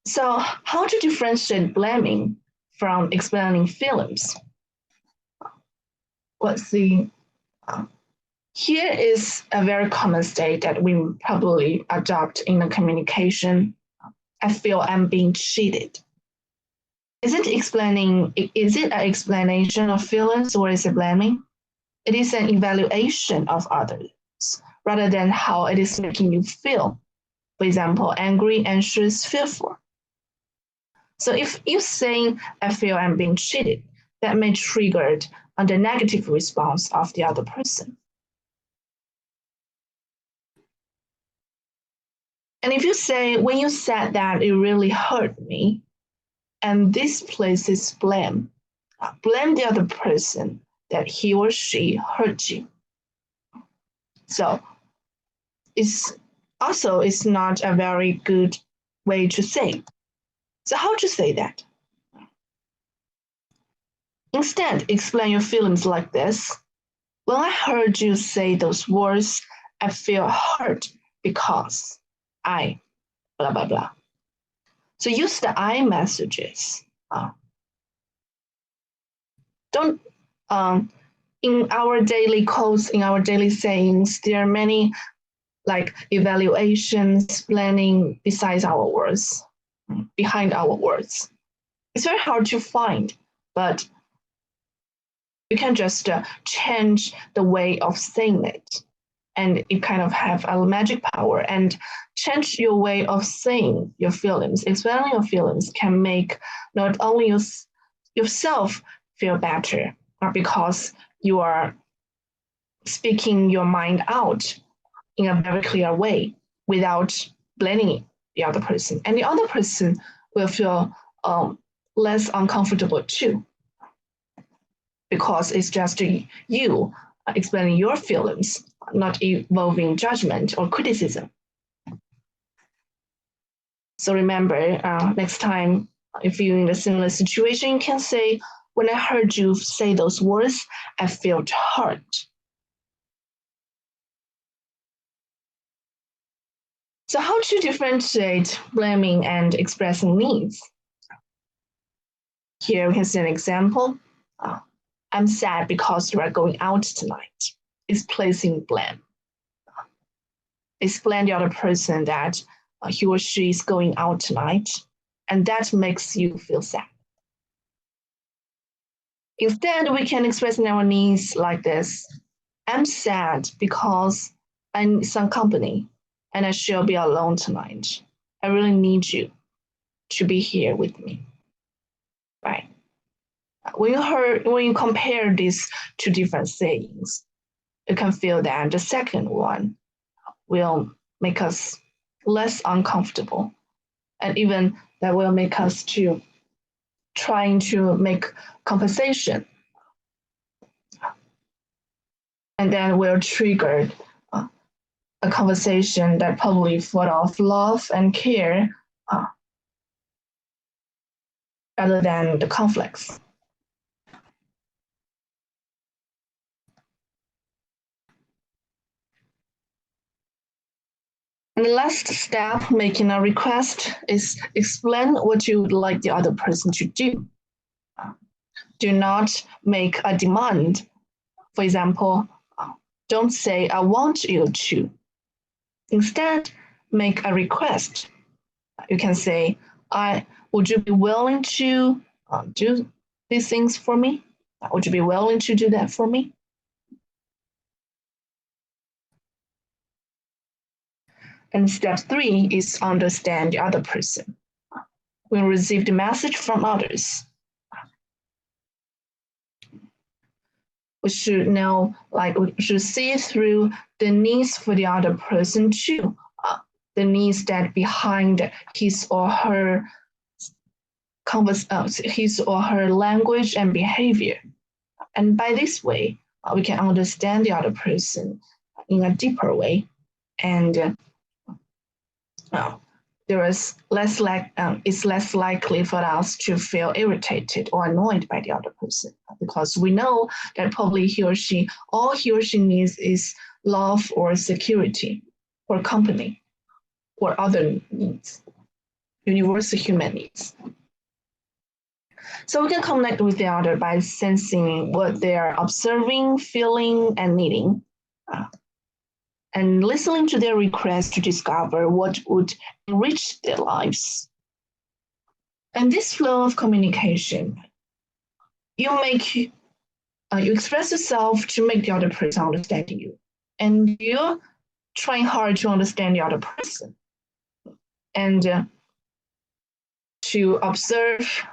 So, how to differentiate blaming from explaining feelings? Let's see. Here is a very common state that we probably adopt in the communication. I feel I'm being cheated. Is it an explanation of feelings or is it blaming? It is an evaluation of others rather than how it is making you feel. For example, angry, anxious, fearful. So if you're saying, I feel I'm being cheated, that may trigger the negative response of the other person. And if you say, when you said that, it really hurt me, and this places blame. Blame the other person that he or she hurt you. So it's not a very good way to say. So how to say that? Instead, explain your feelings like this. When I heard you say those words, I feel hurt because I blah, blah, blah. So use the I messages. Don't, in our daily quotes, in our daily sayings, there are many like evaluations, planning besides our words, behind our words. It's very hard to find, but you can just change the way of saying it. and it kind of have a magic power and change your way of saying your feelings. Expressing your feelings can make not only yourself feel better, but because you are speaking your mind out in a very clear way without blaming the other person. And the other person will feel less uncomfortable too, because it's just you explaining your feelings, not involving judgment or criticism. So remember, next time, if you're in a similar situation, you can say, when I heard you say those words, I felt hurt. So how to differentiate blaming and expressing needs? Here we can see an example. I'm sad because you are going out tonight. It's placing blame. Explain the other person that he or she is going out tonight, and that makes you feel sad. Instead, we can express our needs like this. I'm sad because I need some company and I shall be alone tonight. I really need you to be here with me. Right? When you compare these two different sayings, you can feel that the second one will make us less uncomfortable, and even that will make us to trying to make compensation, and then will trigger a conversation that probably full of love and care rather than the conflicts. And the last step, making a request, is explain what you would like the other person to do. Do not make a demand. For example, don't say, I want you to. Instead, make a request. You can say, would you be willing to do these things for me? Would you be willing to do that for me? And step 3 is understand the other person. When we receive the message from others, we should know, we should see through the needs for the other person too, the needs that behind his or her language and behavior. And by this way, we can understand the other person in a deeper way, and it's less likely for us to feel irritated or annoyed by the other person, because we know that probably all he or she needs is love or security or company or other needs, universal human needs. So we can connect with the other by sensing what they're observing, feeling, and needing, and listening to their requests to discover what would enrich their lives. And this flow of communication, you express yourself to make the other person understand you, and you're trying hard to understand the other person, and to observe,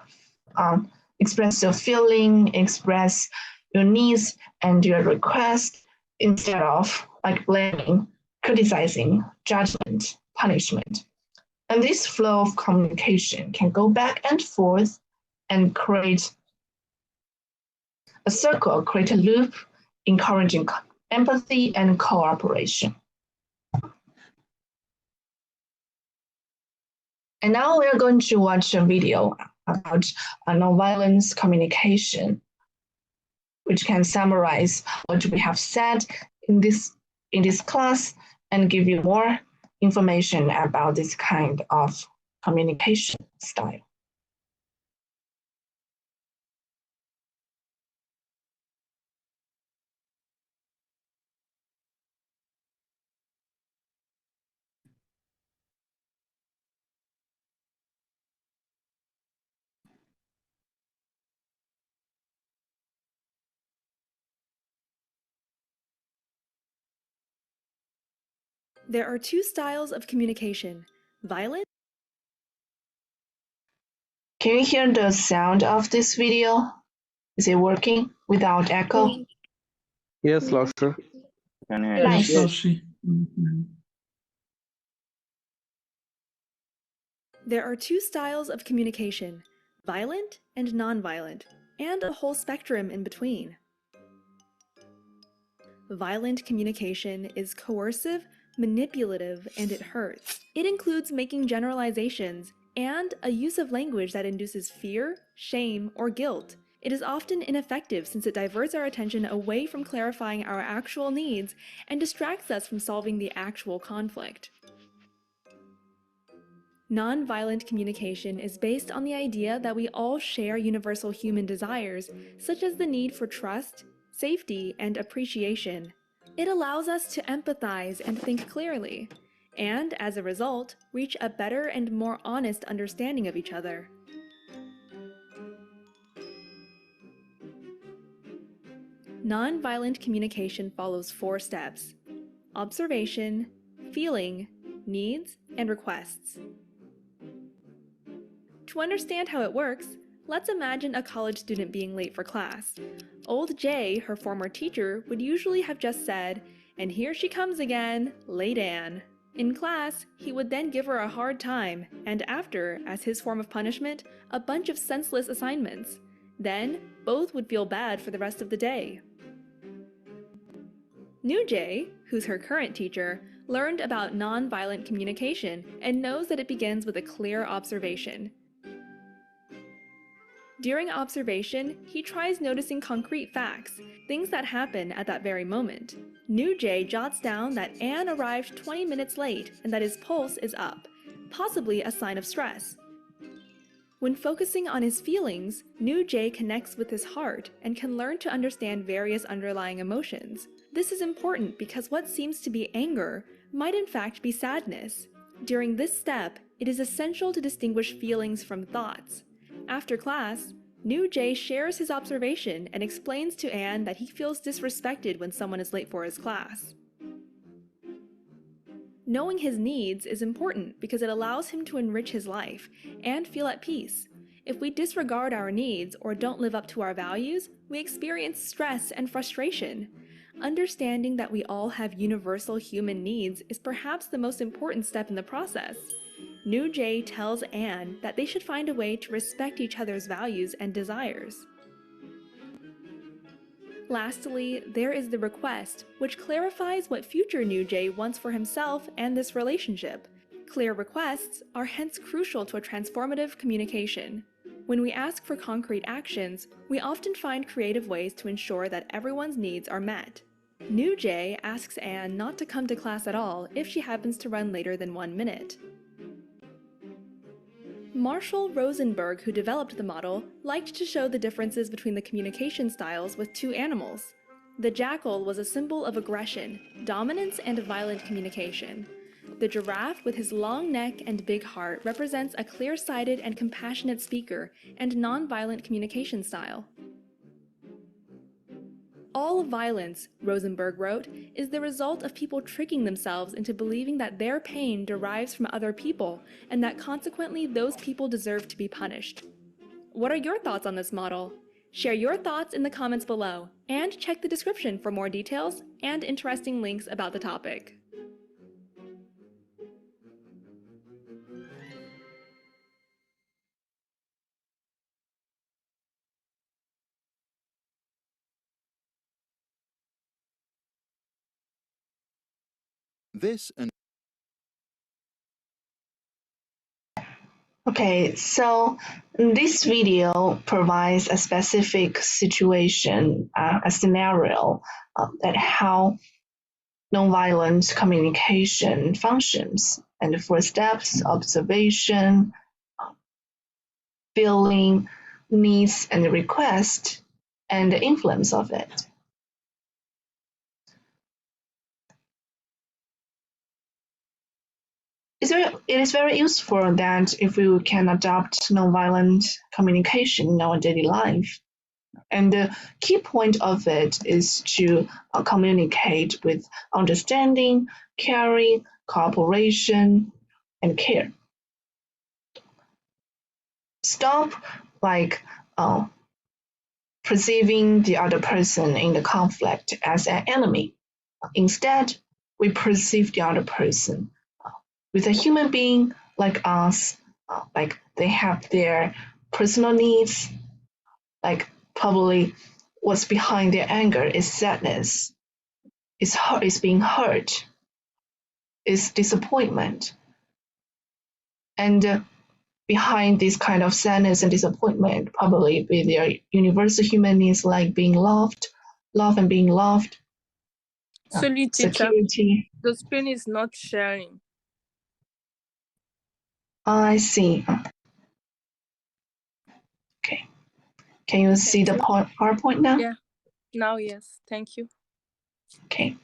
express your feeling, express your needs and your request, instead of blaming, criticizing, judgment, punishment. And this flow of communication can go back and forth and create a circle, create a loop, encouraging empathy and cooperation. And now we're going to watch a video about nonviolence communication, which can summarize what we have said in this class and give you more information about this kind of communication style. There are two styles of communication, violent. Can you hear the sound of this video? Is it working without echo? Yes, 老师。 Nice. 老师。 There are two styles of communication, violent and nonviolent, and a whole spectrum in between. Violent communication is coercive, manipulative, and it hurts. It includes making generalizations and a use of language that induces fear, shame, or guilt. It is often ineffective since it diverts our attention away from clarifying our actual needs and distracts us from solving the actual conflict. Nonviolent communication is based on the idea that we all share universal human desires, such as the need for trust, safety, and appreciation. It allows us to empathize and think clearly, and as a result, reach a better and more honest understanding of each other. Nonviolent communication follows 4 steps: observation, feeling, needs, and requests. To understand how it works, let's imagine a college student being late for class. Old Jay, her former teacher, would usually have just said, "And here she comes again, late Anne." In class, he would then give her a hard time, and after, as his form of punishment, a bunch of senseless assignments. Then, both would feel bad for the rest of the day. New Jay, who's her current teacher, learned about nonviolent communication and knows that it begins with a clear observation. During observation, he tries noticing concrete facts, things that happen at that very moment. New Jay jots down that Anne arrived 20 minutes late and that his pulse is up, possibly a sign of stress. When focusing on his feelings, New Jay connects with his heart and can learn to understand various underlying emotions. This is important because what seems to be anger might in fact be sadness. During this step, it is essential to distinguish feelings from thoughts. After class, New Jay shares his observation and explains to Anne that he feels disrespected when someone is late for his class. Knowing his needs is important because it allows him to enrich his life and feel at peace. If we disregard our needs or don't live up to our values, we experience stress and frustration. Understanding that we all have universal human needs is perhaps the most important step in the process. New Jay tells Anne that they should find a way to respect each other's values and desires. Lastly, there is the request, which clarifies what future New Jay wants for himself and this relationship. Clear requests are hence crucial to a transformative communication. When we ask for concrete actions, we often find creative ways to ensure that everyone's needs are met. New Jay asks Anne not to come to class at all if she happens to run later than 1 minute. Marshall Rosenberg, who developed the model, liked to show the differences between the communication styles with 2 animals. The jackal was a symbol of aggression, dominance, and violent communication. The giraffe, with his long neck and big heart, represents a clear-sighted and compassionate speaker and non-violent communication style. All violence, Rosenberg wrote, is the result of people tricking themselves into believing that their pain derives from other people and that consequently those people deserve to be punished. What are your thoughts on this model? Share your thoughts in the comments below and check the description for more details and interesting links about the topic. This and Okay, so this video provides a specific situation, a scenario that how nonviolent communication functions. And the 4 steps: observation, feeling, needs, and request, and the influence of it. It is very useful that if we can adopt nonviolent communication in our daily life. And the key point of it is to communicate with understanding, caring, cooperation, and care. Stop perceiving the other person in the conflict as an enemy. Instead, we perceive the other person with a human being like us, like they have their personal needs, like probably what's behind their anger is sadness, is being hurt, is disappointment. And behind this kind of sadness and disappointment, probably be their universal human needs like being loved, love and being loved, Sorry, teacher. security. The screen is not sharing. I see. Okay. Can you see the PowerPoint now? Yeah. Now, yes. Thank you. Okay.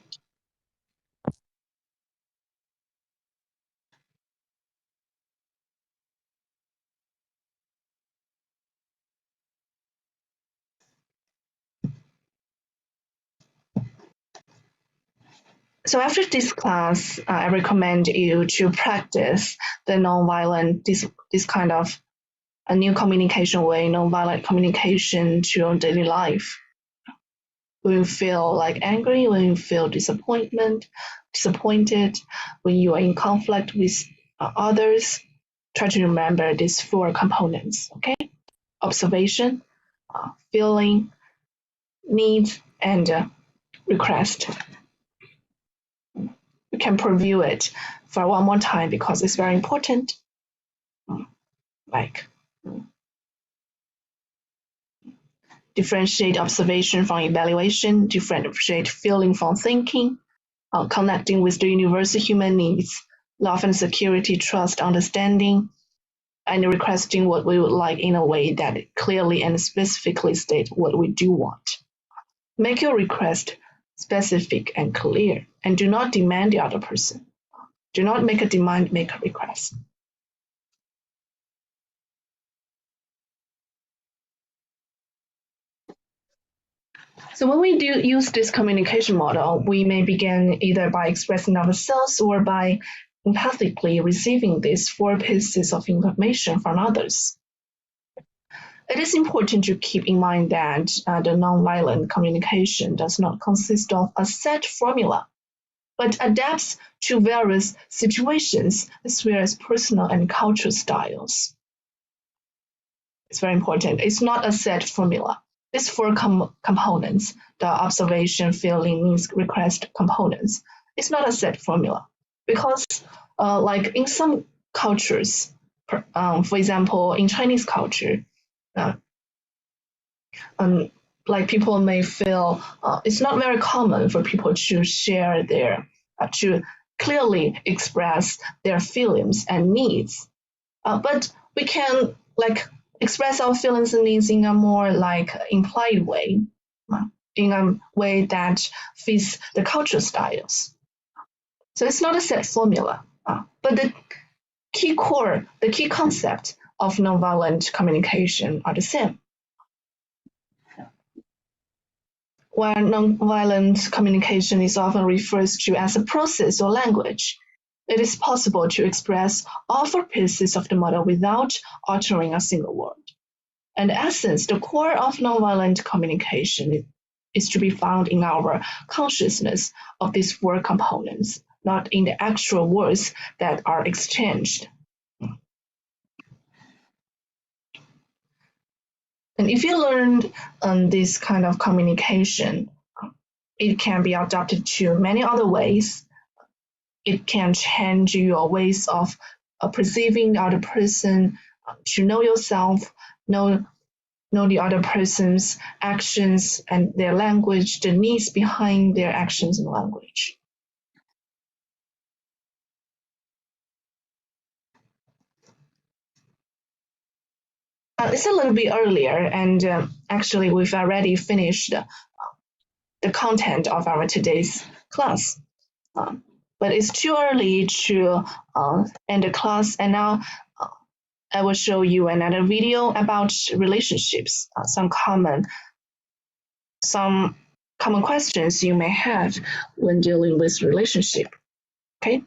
So after this class, I recommend you to practice the nonviolent, this kind of a new communication way, nonviolent communication to your daily life. When you feel like angry, when you feel disappointed, when you are in conflict with others, try to remember these 4 components, okay? Observation, feeling, needs, and request. You can preview it for one more time because it's very important. Differentiate observation from evaluation, differentiate feeling from thinking, connecting with the universal human needs, love and security, trust, understanding, and requesting what we would like in a way that clearly and specifically state what we do want. Make your request specific and clear, and do not demand the other person. Do not make a demand, make a request. So when we do use this communication model, we may begin either by expressing ourselves or by empathically receiving these 4 pieces of information from others. It is important to keep in mind that the nonviolent communication does not consist of a set formula, but adapts to various situations as well as personal and cultural styles. It's very important. It's not a set formula. These 4 components, the observation, feeling, needs, request components, it's not a set formula because like in some cultures, for example, in Chinese culture, like people may feel it's not very common for people to share to clearly express their feelings and needs. But we can express our feelings and needs in a more implied way, in a way that fits the cultural styles. So it's not a set formula, but the key concept of nonviolent communication are the same. While nonviolent communication is often referred to as a process or language, it is possible to express all 4 pieces of the model without altering a single word. In essence, the core of nonviolent communication is to be found in our consciousness of these 4 components, not in the actual words that are exchanged. And if you learned this kind of communication, it can be adapted to many other ways. It can change your ways of perceiving the other person, to know yourself, know the other person's actions and their language, the needs behind their actions and language. It's a little bit earlier, and actually we've already finished the content of our today's class. But it's too early to end the class, and now I will show you another video about relationships, some common questions you may have when dealing with relationship. Okay.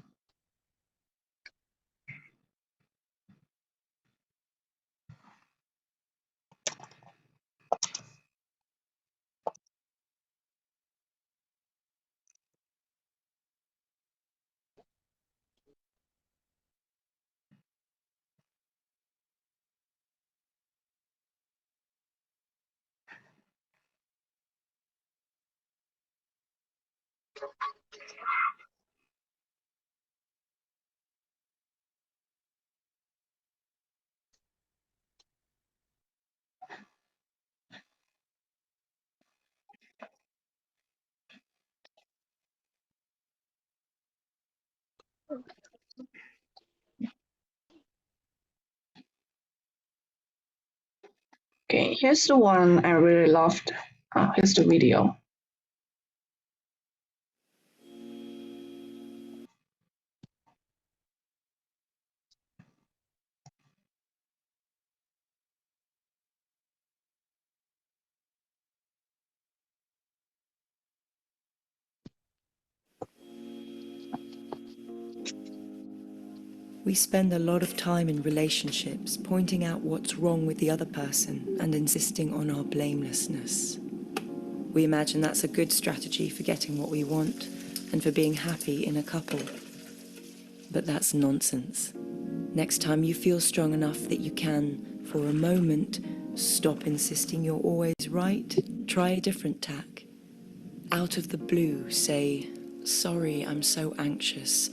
Okay, here's the one I really loved. Here's the video. We spend a lot of time in relationships pointing out what's wrong with the other person and insisting on our blamelessness. We imagine that's a good strategy for getting what we want and for being happy in a couple. But that's nonsense. Next time you feel strong enough that you can, for a moment, stop insisting you're always right, try a different tack. Out of the blue, say, "Sorry, I'm so anxious.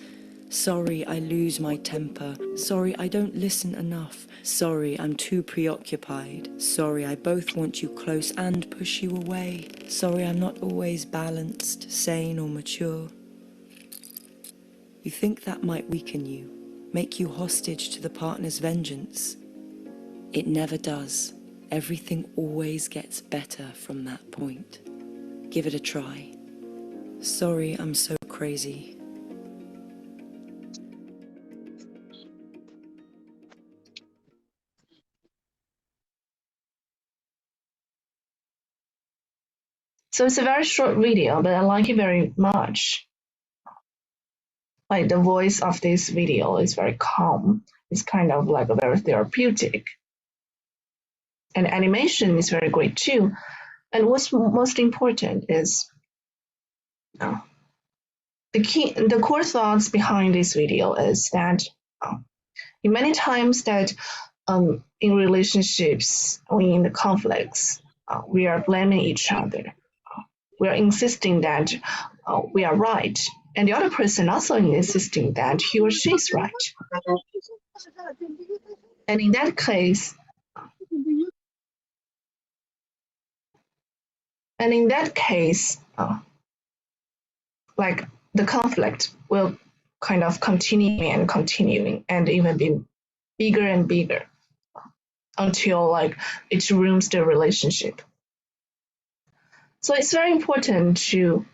Sorry, I lose my temper. Sorry, I don't listen enough. Sorry, I'm too preoccupied. Sorry, I both want you close and push you away. Sorry, I'm not always balanced, sane, or mature." You think that might weaken you, make you hostage to the partner's vengeance. It never does. Everything always gets better from that point. Give it a try. Sorry, I'm so crazy. So it's a very short video, but I like it very much. Like the voice of this video is very calm. It's kind of like a very therapeutic. And animation is very great too. And what's most important is the core thoughts behind this video is that in many times that in relationships or in the conflicts, we are blaming each other. We are insisting that we are right, and the other person also insisting that he or she is right. And in that case, like the conflict will kind of continuing and even be bigger and bigger until like it ruins the relationship. So it's very important to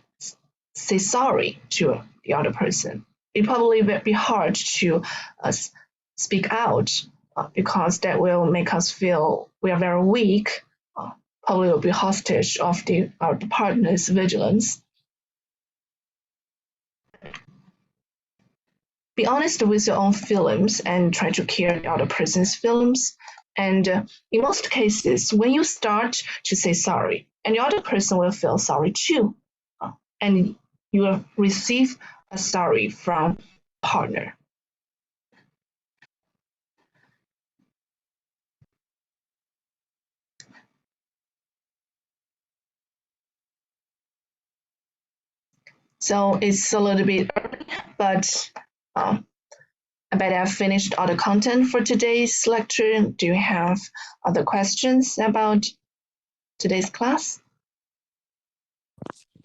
say sorry to the other person. It probably will be hard to speak out because that will make us feel we are very weak. Probably will be hostage of our partner's vigilance. Be honest with your own feelings and try to care the other person's feelings. And in most cases, when you start to say sorry, and the other person will feel sorry too, and you will receive a sorry from partner. So it's a little bit early, but I bet I've finished all the content for today's lecture. Do you have other questions about today's class?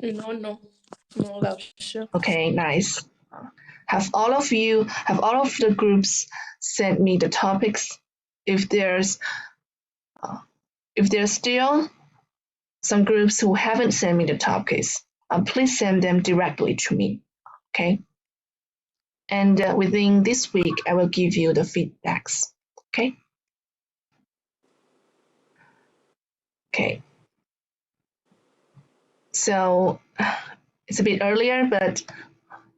No, Lao Sư. Okay, nice. Have all of the groups sent me the topics? If there's still some groups who haven't sent me the topics, please send them directly to me. Okay. And within this week, I will give you the feedbacks. Okay. Okay. So it's a bit earlier, but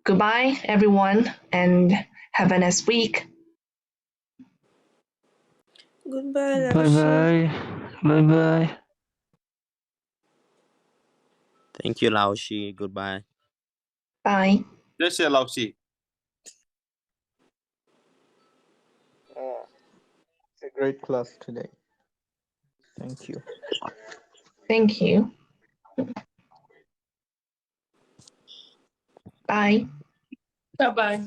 goodbye, everyone, and have a nice week. Goodbye, Lao Bye Sư. bye. Bye bye. Thank you, Lao Shi. Goodbye. Bye. Let's say Lao Shi. It's a great class today. Thank you. Thank you. Bye. Bye-bye.